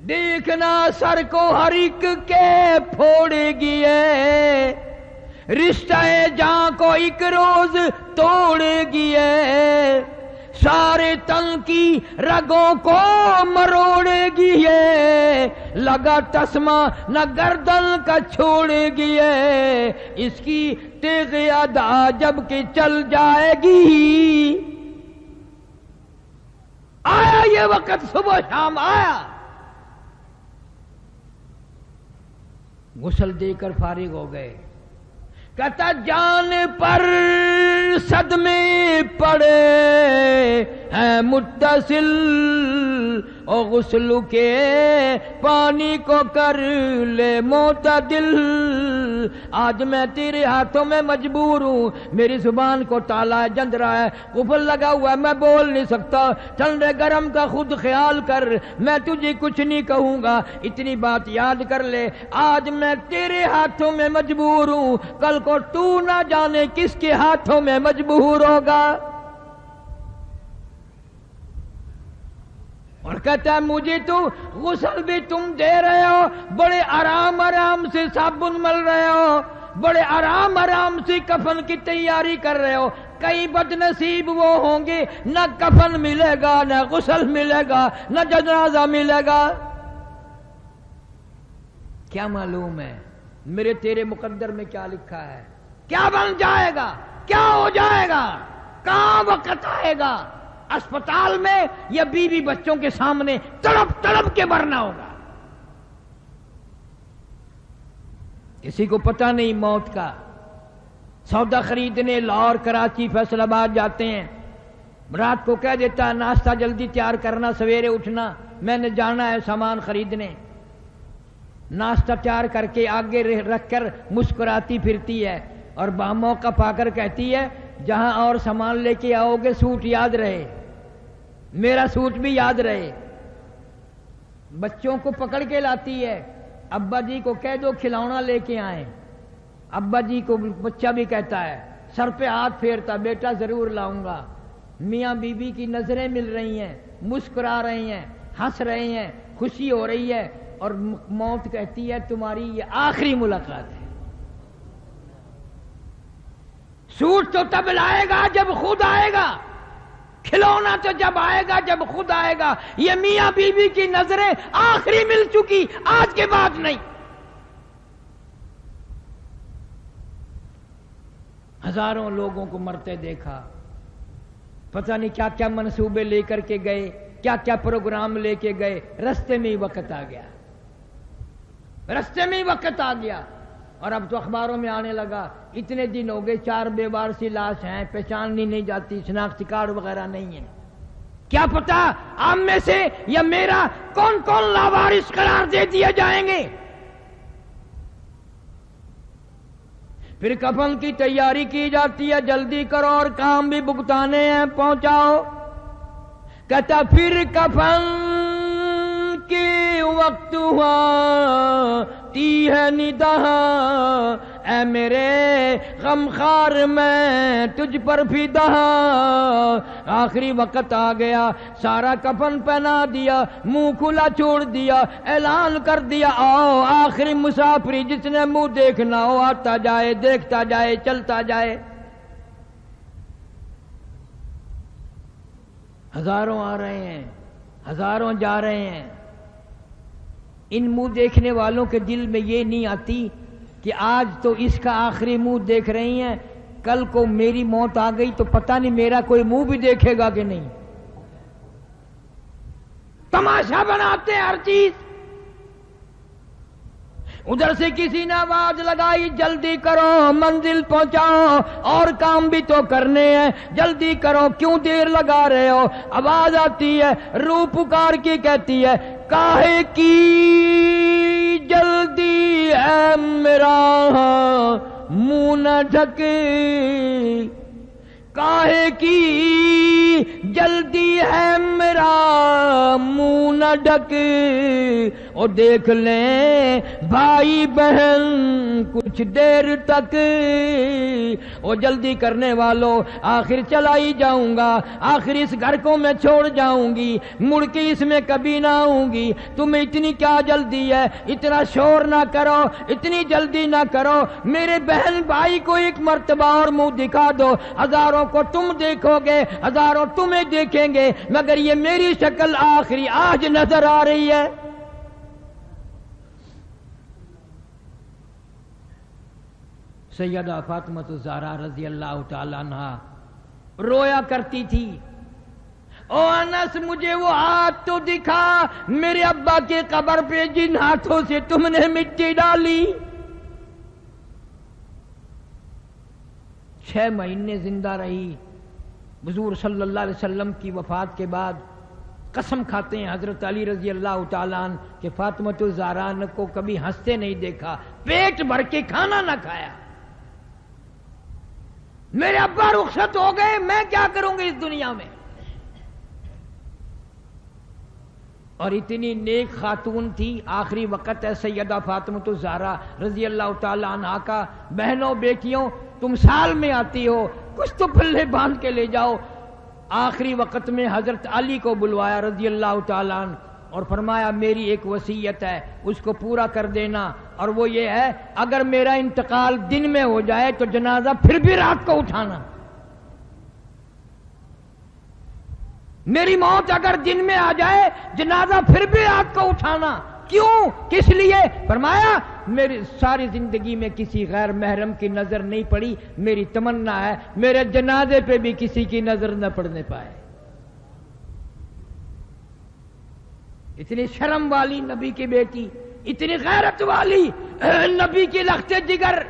دیکھنا سر کو ہر ایک کے پھوڑے گی، رشتہ جاں کو ایک روز توڑے گی، سارے تن کی رگوں کو مروڑے گی، لگا تسمہ نہ گردن کا چھوڑے گی، اس کی تیغ ادا جب کہ چل جائے گی۔ آیا یہ وقت، صبح شام آیا، غسل دے کر فارغ ہو گئے، کہتا جان پر صدمے پڑے ہیں متصل، اور غسل کے پانی کو کر لے معتدل، آج میں تیرے ہاتھوں میں مجبور ہوں، میری زبان کو تالا جند رہا ہے، قفل لگا ہوا ہے، میں بول نہیں سکتا، ٹھنڈے گرم کا خود خیال کر، میں تجھے کچھ نہیں کہوں گا، اتنی بات یاد کر لے، آج میں تیرے ہاتھوں میں مجبور ہوں، کل کو تو نہ جانے کس کے ہاتھوں میں مجبور ہوگا۔ اور کہتا ہے مجھے تو غسل بھی تم دے رہے ہو، بڑے آرام سے صابن مل رہے ہو، بڑے آرام سے کفن کی تیاری کر رہے ہو، کئی بد نصیب وہ ہوں گے نہ کفن ملے گا، نہ غسل ملے گا، نہ جنازہ ملے گا۔ کیا معلوم ہے میرے تیرے مقدر میں کیا لکھا ہے، کیا بن جائے گا، کیا ہو جائے گا، کہاں وقت آئے گا، اسپتال میں یا بیوی بچوں کے سامنے تڑپ کے مرنا ہوگا۔ کسی کو پتہ نہیں موت کا، سودا خریدنے لاہور کراچی فیصل آباد جاتے ہیں، رات کو کہہ دیتا ہے ناشتہ جلدی تیار کرنا، سویرے اٹھنا، میں نے جانا ہے سامان خریدنے، ناشتہ تیار کر کے آگے رکھ کر مسکراتی پھرتی ہے، اور موقع پا کر کہتی ہے جہاں اور سامان لے کے آؤ گے سوٹ یاد رہے، میرا سوٹ بھی یاد رہے۔ بچوں کو پکڑ کے لاتی ہے، ابا جی کو کہہ دو کھلونا لے کے آئیں، ابا جی کو بچہ بھی کہتا ہے، سر پہ ہاتھ پھیرتا، بیٹا ضرور لاؤں گا۔ میاں بی بی کی نظریں مل رہی ہیں، مسکرا رہی ہیں، ہنس رہے ہیں، خوشی ہو رہی ہے، اور موت کہتی ہے تمہاری یہ آخری ملاقات ہے۔ سوٹ تو تب لائے گا جب خود آئے گا، کھلونا تو جب آئے گا جب خود آئے گا، یہ میاں بی بی کی نظریں آخری مل چکی، آج کے بعد نہیں۔ ہزاروں لوگوں کو مرتے دیکھا، پتہ نہیں کیا کیا منصوبے لے کر کے گئے، کیا کیا پروگرام لے کے گئے، رستے میں ہی وقت آ گیا، رستے میں ہی وقت آ گیا۔ اور اب تو اخباروں میں آنے لگا، اتنے دن ہو گئے 4 بے وارسی لاش ہیں، پہچاننی نہیں جاتی، شناختی کارڈ وغیرہ نہیں ہے، کیا پتا ہم میں سے یا میرا کون کون لاوارث قرار دے دیے جائیں گے۔ پھر کفن کی تیاری کی جاتی ہے، جلدی کرو اور کام بھی بھگتانے ہیں، پہنچاؤ۔ کہتا پھر کفن کے وقت ہوا تی ہے ندا، اے میرے غمخوار میں تجھ پر فدا، آخری وقت آ گیا، سارا کفن پہنا دیا، منہ کھلا چھوڑ دیا، اعلان کر دیا آؤ آخری مسافری جس نے منہ دیکھنا ہو آتا جائے، دیکھتا جائے، چلتا جائے۔ ہزاروں آ رہے ہیں، ہزاروں جا رہے ہیں. ان منہ دیکھنے والوں کے دل میں یہ نہیں آتی کہ آج تو اس کا آخری منہ دیکھ رہی ہیں، کل کو میری موت آ گئی تو پتہ نہیں میرا کوئی منہ بھی دیکھے گا کہ نہیں. تماشا بناتے ہیں ہر چیز. ادھر سے کسی نے آواز لگائی جلدی کرو منزل پہنچاؤ، اور کام بھی تو کرنے ہیں، جلدی کرو کیوں دیر لگا رہے ہو. آواز آتی ہے، روح پکار کے کہتی ہے کاہے کی جلدی ہے میرا منہ نہ ڈھکے، کاہے کی جلدی ہے میرا منہ نہ ڈھکے. اور دیکھ لیں بھائی بہن کچھ دیر تک، اور جلدی کرنے والوں آخر چلا ہی جاؤں گا، آخر اس گھر کو میں چھوڑ جاؤں گی، مڑ کے اس میں کبھی نہ آؤں گی. تمہیں اتنی کیا جلدی ہے، اتنا شور نہ کرو، اتنی جلدی نہ کرو. میرے بہن بھائی کو ایک مرتبہ اور منہ دکھا دو. ہزاروں کو تم دیکھو گے، ہزاروں تمہیں دیکھیں گے، مگر یہ میری شکل آخری آج نظر آ رہی ہے. سیدہ فاطمہ الزہرا رضی اللہ تعالی عنہا رویا کرتی تھی، او انس مجھے وہ ہاتھ تو دکھا میرے ابا کے قبر پہ جن ہاتھوں سے تم نے مٹی ڈالی. 6 مہینے زندہ رہی. حضور صلی اللہ علیہ وسلم کی وفات کے بعد قسم کھاتے ہیں حضرت علی رضی اللہ تعالیٰ عنہ کہ فاطمہ الزہرا کو کبھی ہنستے نہیں دیکھا، پیٹ بھر کے کھانا نہ کھایا. میرے ابا رخصت ہو گئے، میں کیا کروں گی اس دنیا میں. اور اتنی نیک خاتون تھی. آخری وقت ہے سیدہ فاطمہ الزہرا رضی اللہ تعالی عنہا کا. بہنوں بیٹیوں تم سال میں آتی ہو، کچھ تو پلے باندھ کے لے جاؤ. آخری وقت میں حضرت علی کو بلوایا رضی اللہ تعالی عنہ اور فرمایا میری ایک وصیت ہے اس کو پورا کر دینا، اور وہ یہ ہے اگر میرا انتقال دن میں ہو جائے تو جنازہ پھر بھی رات کو اٹھانا. میری موت اگر دن میں آ جائے جنازہ پھر بھی رات کو اٹھانا. کیوں؟ کس لیے؟ فرمایا میری ساری زندگی میں کسی غیر محرم کی نظر نہیں پڑی، میری تمنا ہے میرے جنازے پہ بھی کسی کی نظر نہ پڑنے پائے. اتنی شرم والی نبی کی بیٹی، اتنی غیرت والی نبی کی لخت جگر.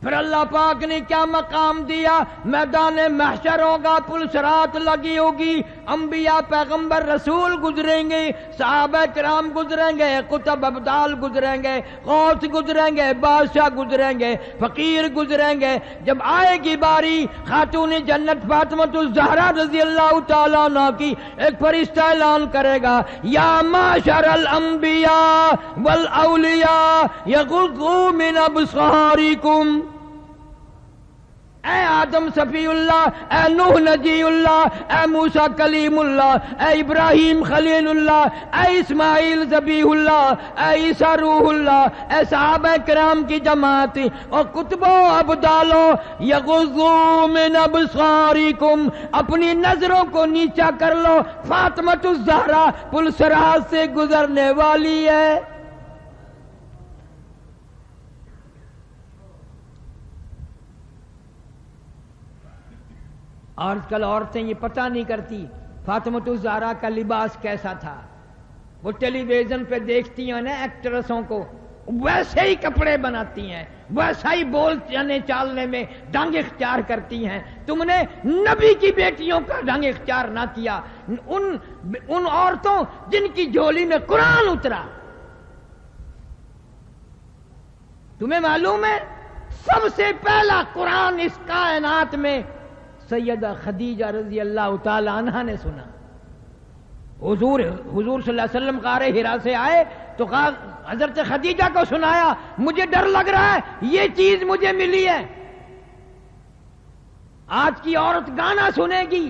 پھر اللہ پاک نے کیا مقام دیا؟ میدان محشر ہوگا، پلسرات لگی ہوگی، انبیاء پیغمبر رسول گزریں گے، صحابہ کرام گزریں گے، قطب ابدال گزریں گے، غوث گزریں گے، بادشاہ گزریں گے، فقیر گزریں گے. جب آئے گی باری خاتون جنت فاطمہ الزہرا رضی اللہ تعالیٰ عنہ کی، ایک فرشتہ اعلان کرے گا یا معشر الانبیاء والاولیاء یغضوا من ابصارکم. اے آدم صفی اللہ، اے نوح نجی اللہ، اے موسیٰ کلیم اللہ، اے ابراہیم خلیل اللہ، اے اسماعیل ذبیح اللہ، اے عیسیٰ روح اللہ، اے صحابہ کرام کی جماعت اور کتب و ابدالو یغضوا من ابصارکم، اپنی نظروں کو نیچا کر لو، فاطمہ الزہرا پل صراط سے گزرنے والی ہے. آج کل عورتیں یہ پتہ نہیں کرتی فاطمہ الزہرا کا لباس کیسا تھا. وہ ٹیلی ویژن پہ دیکھتی ہیں نا ایکٹریسوں کو، ویسے ہی کپڑے بناتی ہیں، ویسا ہی بول چلنے چالنے میں ڈھنگ اختیار کرتی ہیں. تم نے نبی کی بیٹیوں کا ڈھنگ اختیار نہ کیا. ان عورتوں جن کی جھولی میں قرآن اترا. تمہیں معلوم ہے سب سے پہلا قرآن اس کائنات میں سیدہ خدیجہ رضی اللہ تعالی عنہا نے سنا. حضور صلی اللہ علیہ وسلم غار حرا سے آئے تو حضرت خدیجہ کو سنایا مجھے ڈر لگ رہا ہے، یہ چیز مجھے ملی ہے. آج کی عورت گانا سنے گی،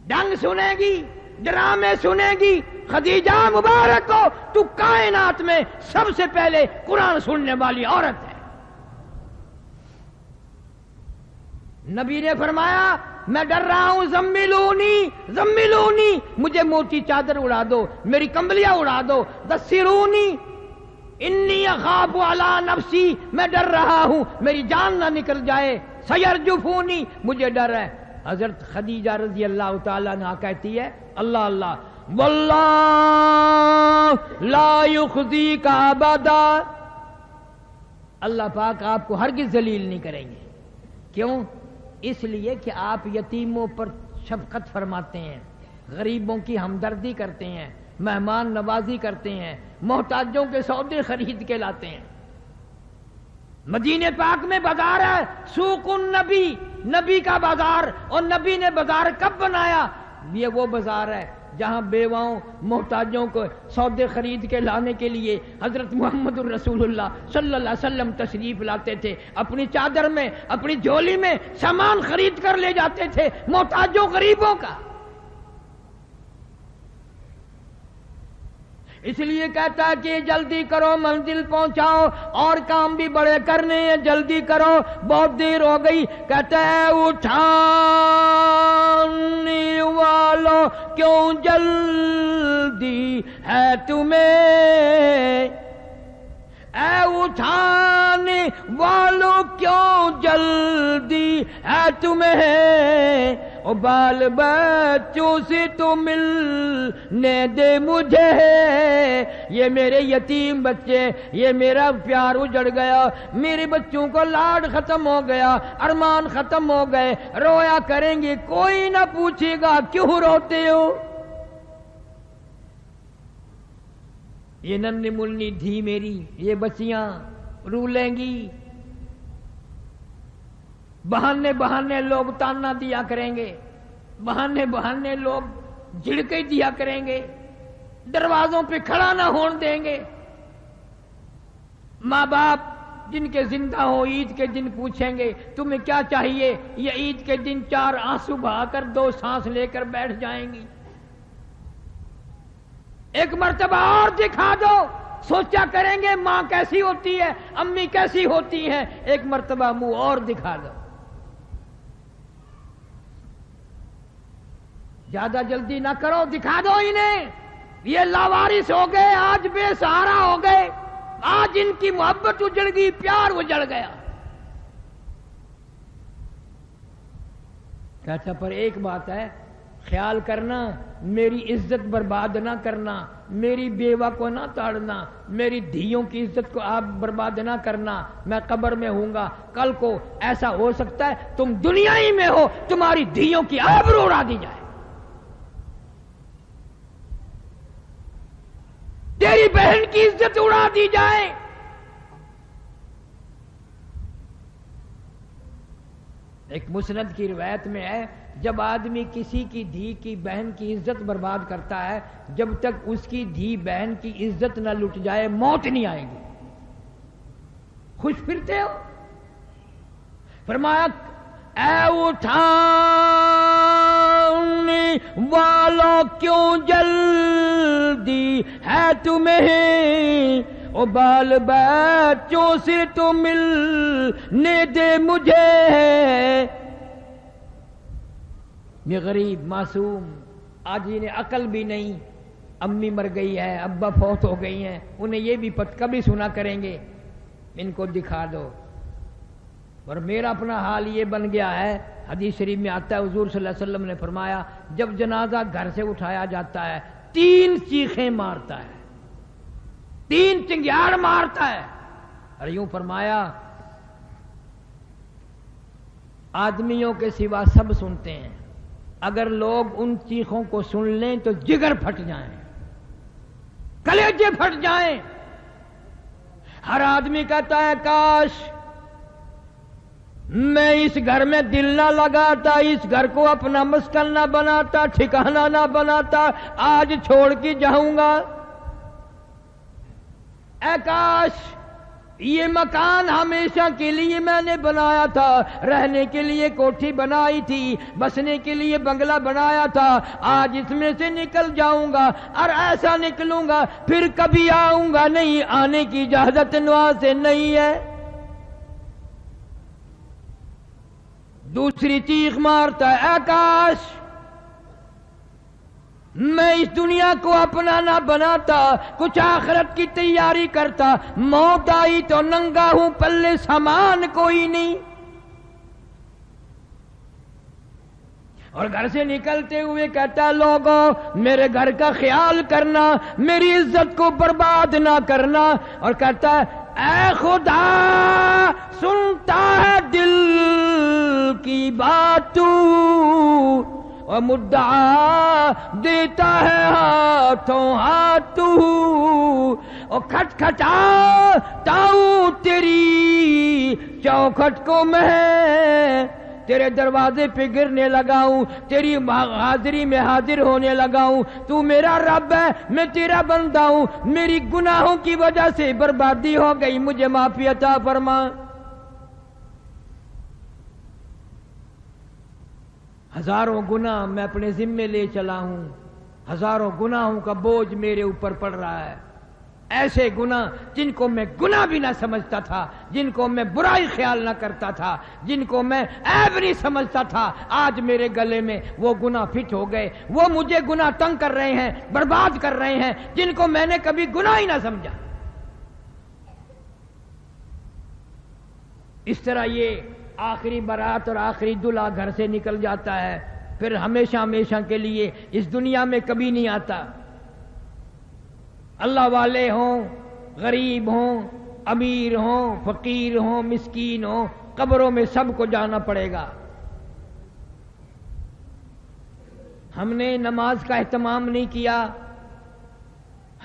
ڈنگ سنے گی، ڈرامے سنے گی. خدیجہ مبارک ہو، تو کائنات میں سب سے پہلے قرآن سننے والی عورت ہے. نبی نے فرمایا میں ڈر رہا ہوں، زملونی زملونی، مجھے موٹی چادر اڑا دو، میری کمبلیاں اڑا دو، دسرونی انی اخاف علی نفسی، میں ڈر رہا ہوں میری جان نہ نکل جائے، سیرجفونی، مجھے ڈر ہے۔ حضرت خدیجہ رضی اللہ تعالیٰ عنہا کہتی ہے اللہ اللہ واللہ لا یخزیک ابدا، اللہ پاک آپ کو ہرگز ذلیل نہیں کریں گے۔ کیوں؟ اس لیے کہ آپ یتیموں پر شفقت فرماتے ہیں، غریبوں کی ہمدردی کرتے ہیں، مہمان نوازی کرتے ہیں، محتاجوں کے سودے خرید کے لاتے ہیں۔ مدینے پاک میں بازار ہے، سوق النبی، نبی کا بازار، اور نبی نے بازار کب بنایا؟ یہ وہ بازار ہے جہاں بیواؤں محتاجوں کو سودے خرید کے لانے کے لیے حضرت محمد الرسول اللہ صلی اللہ علیہ وسلم تشریف لاتے تھے، اپنی چادر میں، اپنی جھولی میں سامان خرید کر لے جاتے تھے محتاجوں غریبوں کا۔ اس لیے کہتا ہے کہ جلدی کرو، منزل پہنچاؤ، اور کام بھی بڑے کرنے ہیں، جلدی کرو، بہت دیر ہو گئی۔ کہتا ہے اٹھانے والوں کیوں جلدی ہے تمہیں، اے اٹھانے والوں کیوں جلدی ہے تمہیں، او بال بچوں سے تو ملنے دے مجھے، یہ میرے یتیم بچے، یہ میرا پیار اجڑ گیا، میرے بچوں کو لاڈ ختم ہو گیا، ارمان ختم ہو گئے، رویا کریں گے، کوئی نہ پوچھے گا کیوں روتے ہو۔ یہ ننھی منی دھی میری، یہ بچیاں رو لیں گی، بہانے بہانے لوگ تانا دیا کریں گے، بہانے بہانے لوگ جھڑکے دیا کریں گے، دروازوں پہ کھڑا نہ ہون دیں گے۔ ماں باپ جن کے زندہ ہو عید کے دن پوچھیں گے تمہیں کیا چاہیے، یہ عید کے دن 4 آنسو بہا کر 2 سانس لے کر بیٹھ جائیں گی۔ ایک مرتبہ اور دکھا دو، سوچا کریں گے ماں کیسی ہوتی ہے، امی کیسی ہوتی ہیں، ایک مرتبہ منہ اور دکھا دو۔ زیادہ جلدی نہ کرو، دکھا دو انہیں، یہ لاوارث ہو گئے، آج بے سہارا ہو گئے، آج ان کی محبت اجڑ گئی، پیار اجڑ گیا۔ کہتا پر ایک بات ہے، خیال کرنا میری عزت برباد نہ کرنا، میری بیوہ کو نہ تاڑنا، میری دھیوں کی عزت کو آپ برباد نہ کرنا، میں قبر میں ہوں گا، کل کو ایسا ہو سکتا ہے تم دنیا ہی میں ہو، تمہاری دھیوں کی آبرو اڑا دی جائے، تیری بہن کی عزت اڑا دی جائے۔ ایک مسند کی روایت میں ہے، جب آدمی کسی کی دھی کی بہن کی عزت برباد کرتا ہے، جب تک اس کی دھی بہن کی عزت نہ لٹ جائے موت نہیں آئے گی۔ خوش پھرتے ہو؟ فرمایا اے اٹھانے والوں کیوں جلدی ہے تمہیں، او بال بچوں سے تو ملنے دے مجھے، یہ غریب معصوم آج انہیں عقل بھی نہیں، امی مر گئی ہے، ابا فوت ہو گئی ہیں، انہیں یہ بھی کبھی سنا کریں گے، ان کو دکھا دو۔ اور میرا اپنا حال یہ بن گیا ہے، حدیث شریف میں آتا ہے حضور صلی اللہ علیہ وسلم نے فرمایا جب جنازہ گھر سے اٹھایا جاتا ہے 3 چیخیں مارتا ہے، 3 چنگیاڑ مارتا ہے، اور یوں فرمایا آدمیوں کے سوا سب سنتے ہیں، اگر لوگ ان چیخوں کو سن لیں تو جگر پھٹ جائیں، کلیجے پھٹ جائیں۔ ہر آدمی کہتا ہے کاش میں اس گھر میں دل نہ لگاتا، اس گھر کو اپنا مسکن نہ بناتا، ٹھکانہ نہ بناتا، آج چھوڑ کے جاؤں گا۔ اے کاش یہ مکان ہمیشہ کے لیے میں نے بنایا تھا، رہنے کے لیے کوٹھی بنائی تھی، بسنے کے لیے بنگلہ بنایا تھا، آج اس میں سے نکل جاؤں گا، اور ایسا نکلوں گا پھر کبھی آؤں گا نہیں، آنے کی اجازت وہاں سے نہیں ہے۔ دوسری چیخ مارتا ہے اے کاش میں اس دنیا کو اپنا نہ بناتا، کچھ آخرت کی تیاری کرتا، موت آئی تو ننگا ہوں، پلے سامان کوئی نہیں۔ اور گھر سے نکلتے ہوئے کہتا ہے لوگوں میرے گھر کا خیال کرنا، میری عزت کو برباد نہ کرنا، اور کہتا ہے اے خدا سنتا ہے دل کی بات تو، اور مدعا دیتا ہے ہاتھوں ہاتھ تو، اور کھٹکھٹاتا ہوں تیری چوکھٹ کو میں، تیرے دروازے پہ گرنے لگا ہوں، تیری حاضری میں حاضر ہونے لگا ہوں، تو میرا رب ہے میں تیرا بندہ ہوں، میری گناہوں کی وجہ سے بربادی ہو گئی، مجھے معافی عطا فرما۔ ہزاروں گناہ میں اپنے ذمے لے چلا ہوں، ہزاروں گناہوں کا بوجھ میرے اوپر پڑ رہا ہے، ایسے گناہ جن کو میں گناہ بھی نہ سمجھتا تھا، جن کو میں برائی خیال نہ کرتا تھا، جن کو میں عیب نہیں سمجھتا تھا، آج میرے گلے میں وہ گناہ فٹ ہو گئے، وہ مجھے گناہ تنگ کر رہے ہیں، برباد کر رہے ہیں، جن کو میں نے کبھی گناہ ہی نہ سمجھا۔ اس طرح یہ آخری بارات اور آخری دلہا گھر سے نکل جاتا ہے، پھر ہمیشہ ہمیشہ کے لیے اس دنیا میں کبھی نہیں آتا۔ اللہ والے ہوں، غریب ہوں، امیر ہوں، فقیر ہوں، مسکین ہوں، قبروں میں سب کو جانا پڑے گا۔ ہم نے نماز کا اہتمام نہیں کیا۔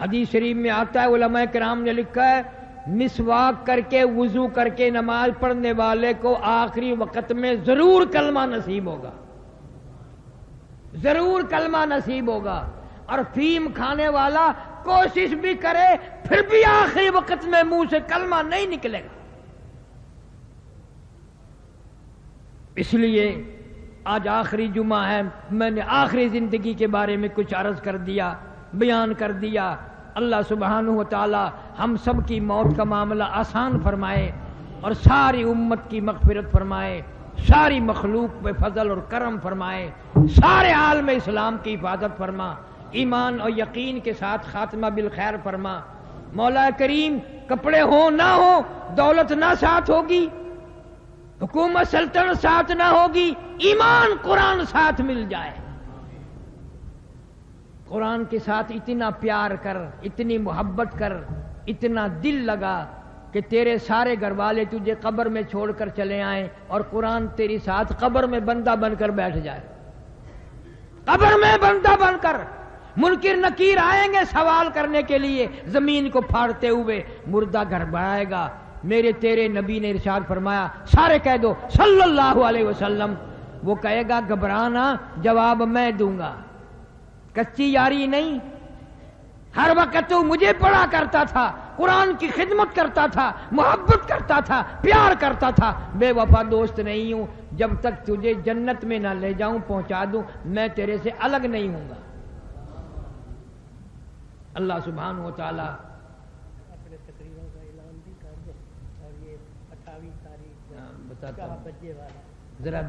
حدیث شریف میں آتا ہے، علماء کرام نے لکھا ہے مسواک کر کے وضو کر کے نماز پڑھنے والے کو آخری وقت میں ضرور کلمہ نصیب ہوگا، ضرور کلمہ نصیب ہوگا، اور فیم کھانے والا کوشش بھی کرے پھر بھی آخری وقت میں منہ سے کلمہ نہیں نکلے گا۔ اس لیے آج آخری جمعہ ہے، میں نے آخری زندگی کے بارے میں کچھ عرض کر دیا، بیان کر دیا۔ اللہ سبحانہ و تعالی ہم سب کی موت کا معاملہ آسان فرمائے، اور ساری امت کی مغفرت فرمائے، ساری مخلوق پہ فضل اور کرم فرمائے، سارے عالم اسلام کی حفاظت فرما، ایمان اور یقین کے ساتھ خاتمہ بالخیر فرما۔ مولا کریم کپڑے ہوں نہ ہوں، دولت نہ ساتھ ہوگی، حکومت سلطنت ساتھ نہ ہوگی، ایمان قرآن ساتھ مل جائے، قرآن کے ساتھ اتنا پیار کر، اتنی محبت کر، اتنا دل لگا کہ تیرے سارے گھر والے تجھے قبر میں چھوڑ کر چلے آئیں، اور قرآن تیری ساتھ قبر میں بندہ بن کر بیٹھ جائے، قبر میں بندہ بن کر۔ منکر نکیر آئیں گے سوال کرنے کے لیے، زمین کو پھاڑتے ہوئے، مردہ گھر بڑھائے گا۔ میرے تیرے نبی نے ارشاد فرمایا، سارے کہہ دو صلی اللہ علیہ وسلم، وہ کہے گا گھبرانا جواب میں دوں گا، کچی یاری نہیں، ہر وقت تو مجھے پڑھا کرتا تھا، قرآن کی خدمت کرتا تھا، محبت کرتا تھا، پیار کرتا تھا، بے وفا دوست نہیں ہوں، جب تک تجھے جنت میں نہ لے جاؤں پہنچا دوں میں تیرے سے الگ نہیں ہوں گا۔ اللہ سبحانہ و تعالی اپنے تقریروں کا اعلان بھی کر دو، اور یہ 28 تاریخ بتاتا ہوں، بجے والا ذرا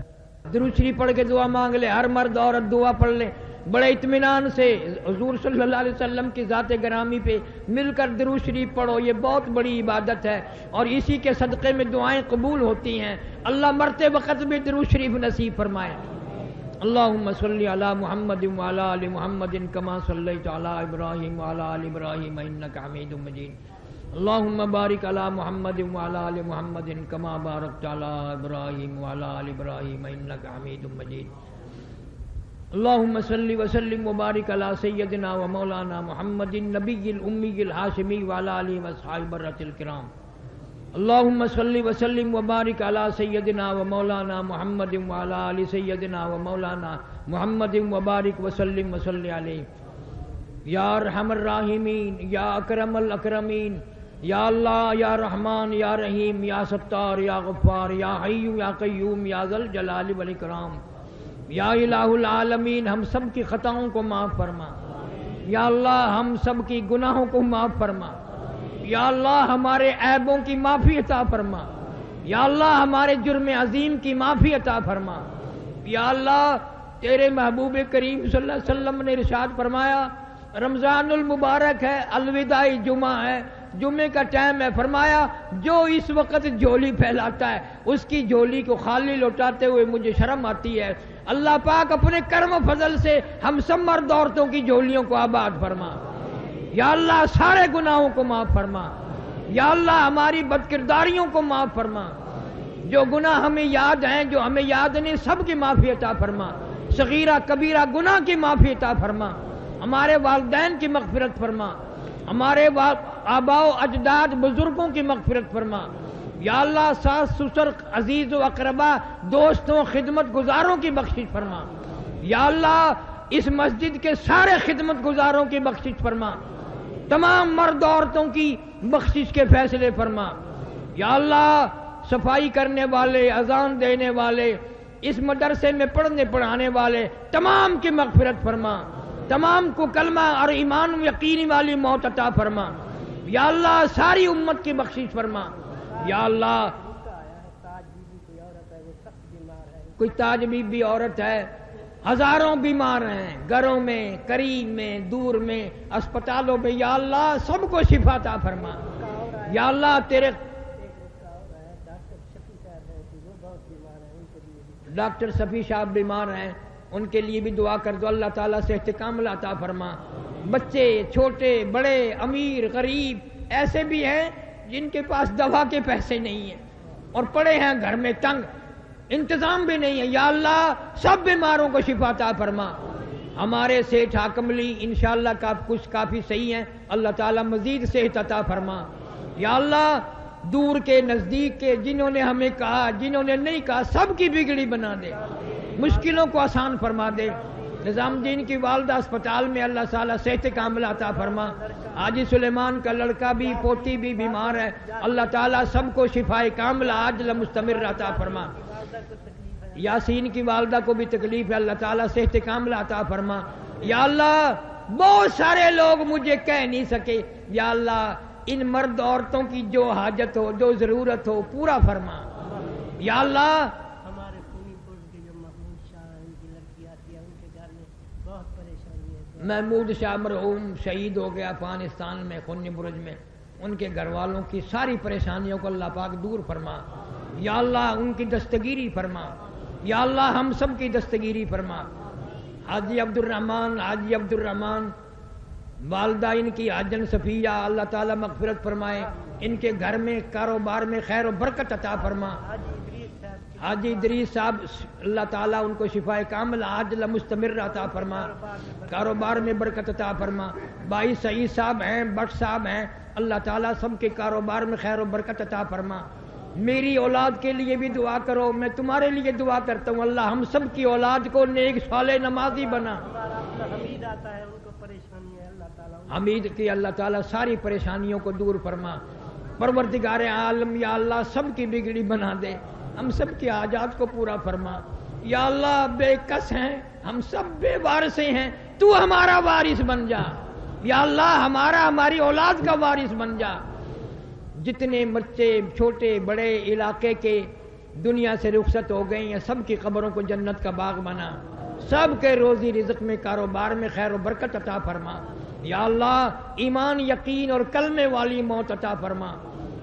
درود شریف پڑھ کے دعا مانگ لے، ہر مرد عورت دعا پڑھ لے، بڑے اطمینان سے حضور صلی اللہ علیہ وسلم کی ذات گرامی پہ مل کر درود شریف پڑھو، یہ بہت بڑی عبادت ہے، اور اسی کے صدقے میں دعائیں قبول ہوتی ہیں۔ اللہ مرتے وقت بھی درود شریف نصیب فرمائے۔ اللہم صلی علی محمد وعلی آل محمد کما صلیت علی ابراہیم وعلی آل ابراہیم انک حمید مجید۔ اللہم بارک علی محمد وعلی آل محمد کما بارکت علی ابراہیم وعلی آل ابراہیم انک حمید مجید۔ اللہم صلی وسلم وبارک علی سیدنا و مولانا محمد النبی الامی الہاشمی وعلی آلہ واصحابہ برۃ الکرام۔ اللہم صلی وسلم وبارک علی سیدنا و مولانا محمد وعلی آل سیدنا و مولانا محمد وبارک وسلم وصلی علیہ۔ یا ارحم الراحمین، یا اکرم الاکرمین، یا اللہ، یا رحمان، یا رحیم، یا ستار، یا غفار، یا حی یا قیوم، یا ذی الجلال والاکرام۔ یا الہ العالمین، ہم سب کی خطاؤں کو معاف فرما، یا اللہ ہم سب کی گناہوں کو معاف فرما، یا اللہ ہمارے عیبوں کی معافی عطا فرما، یا اللہ ہمارے جرم عظیم کی معافی عطا فرما۔ یا اللہ تیرے محبوب کریم صلی اللہ علیہ وسلم نے ارشاد فرمایا رمضان المبارک ہے، الوداعی جمعہ ہے، جمعے کا ٹائم ہے، فرمایا جو اس وقت جھولی پھیلاتا ہے اس کی جھولی کو خالی لوٹاتے ہوئے مجھے شرم آتی ہے۔ اللہ پاک اپنے کرم و فضل سے ہم سب مرد عورتوں کی جھولیوں کو آباد فرما۔ یا اللہ سارے گناہوں کو معاف فرما۔ یا اللہ ہماری بدکرداریوں کو معاف فرما۔ جو گناہ ہمیں یاد ہیں، جو ہمیں یاد نہیں، سب کی معافی عطا فرما۔ صغیرہ کبیرہ گناہ کی معافی عطا فرما۔ ہمارے والدین کی مغفرت فرما۔ ہمارے آباء و اجداد بزرگوں کی مغفرت فرما۔ یا اللہ ساس سسر عزیز و اقربا دوستوں خدمت گزاروں کی بخشش فرما۔ یا اللہ اس مسجد کے سارے خدمت گزاروں کی بخشش فرما۔ تمام مرد عورتوں کی بخشش کے فیصلے فرما۔ یا اللہ صفائی کرنے والے، اذان دینے والے، اس مدرسے میں پڑھنے پڑھانے والے تمام کی مغفرت فرما۔ تمام کو کلمہ اور ایمان و یقین والی موت عطا فرما۔ یا اللہ ساری امت کی بخشش فرما۔ یا اللہ کوئی تاج بی بی عورت ہے، ہزاروں بیمار ہیں، گھروں میں، قریب میں، دور میں، اسپتالوں میں، یا اللہ سب کو شفا عطا فرما۔ یا اللہ تیرے ڈاکٹر شفیع صاحب بیمار ہیں، ان کے لیے بھی دعا کر دو، اللہ تعالیٰ سے استقامت عطا فرما۔ بچے چھوٹے بڑے امیر غریب ایسے بھی ہیں جن کے پاس دوا کے پیسے نہیں ہیں اور پڑے ہیں گھر میں تنگ، انتظام بھی نہیں ہے۔ یا اللہ سب بیماروں کو شفا عطا فرما۔ ہمارے سیٹھ حاکم علی انشاءاللہ کچھ کافی صحیح ہیں، اللہ تعالیٰ مزید صحت عطا فرما۔ یا اللہ دور کے نزدیک کے جنہوں نے ہمیں کہا جنہوں نے نہیں کہا سب کی بگڑی بنا دے، مشکلوں کو آسان فرما دے۔ نظام الدین کی والدہ اسپتال میں اللہ تعالیٰ صحت کاملہ عطا فرما۔ حاجی سلیمان کا لڑکا بھی پوتی بھی بیمار ہے، اللہ تعالیٰ سب کو شفائے کاملہ عاجلہ مستمر عطا فرما۔ یاسین کی والدہ کو بھی تکلیف ہے، اللہ تعالیٰ صحت کاملہ عطا فرما۔ یا اللہ بہت سارے لوگ مجھے کہہ نہیں سکے، یا اللہ ان مرد عورتوں کی جو حاجت ہو جو ضرورت ہو پورا فرما۔ یا اللہ ہمارے خونی پور کے جو محمود شاہ ان کی لڑکی آتی ہے ان کے گھر میں بہت پریشانی ہے۔ محمود شاہ مرحوم شہید ہو گیا افغانستان میں خونی برج میں، ان کے گھر والوں کی ساری پریشانیوں کو اللہ پاک دور فرما۔ یا اللہ ان کی دستگیری فرما۔ یا اللہ ہم سب کی دستگیری فرما۔ حاجی عبد الرحمان والدہ ان کی حاجن صفیہ، اللہ تعالیٰ مغفرت فرمائے، ان کے گھر میں کاروبار میں خیر و برکت عطا فرما۔ حاجی ادریس صاحب اللہ تعالیٰ ان کو شفائے کامل عاجلہ مستمر عطا فرما، کاروبار میں برکت عطا فرما۔ بھائی سعید صاحب ہیں، بٹ صاحب ہیں، اللہ تعالیٰ سب کے کاروبار میں خیر و برکت عطا فرما۔ میری اولاد کے لیے بھی دعا کرو، میں تمہارے لیے دعا کرتا ہوں، اللہ ہم سب کی اولاد کو نیک صالح نمازی بنا۔ حمید آتا ہے ان کو پریشانی ہے، اللہ تعالیٰ حمید کی اللہ تعالیٰ ساری پریشانیوں کو دور فرما۔ پروردگار عالم یا اللہ سب کی بگڑی بنا دے، ہم سب کی حاجات کو پورا فرما۔ یا اللہ بے کس ہیں ہم سب، بے وارثے ہیں، تو ہمارا وارث بن جا۔ یا اللہ ہماری اولاد کا وارث بن جا۔ جتنے بچے چھوٹے بڑے علاقے کے دنیا سے رخصت ہو گئے ہیں سب کی قبروں کو جنت کا باغ بنا، سب کے روزی رزق میں کاروبار میں خیر و برکت عطا فرما۔ یا اللہ ایمان یقین اور کلمے والی موت عطا فرما۔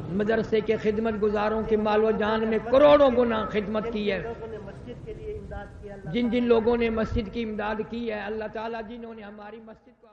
مدرسے کے خدمت گزاروں کے مال و جان میں کروڑوں گنا خدمت کی ہے، مسجد کے لیے امداد کیا، جن لوگوں نے مسجد کی امداد کی ہے، اللہ تعالیٰ جنہوں نے ہماری مسجد کو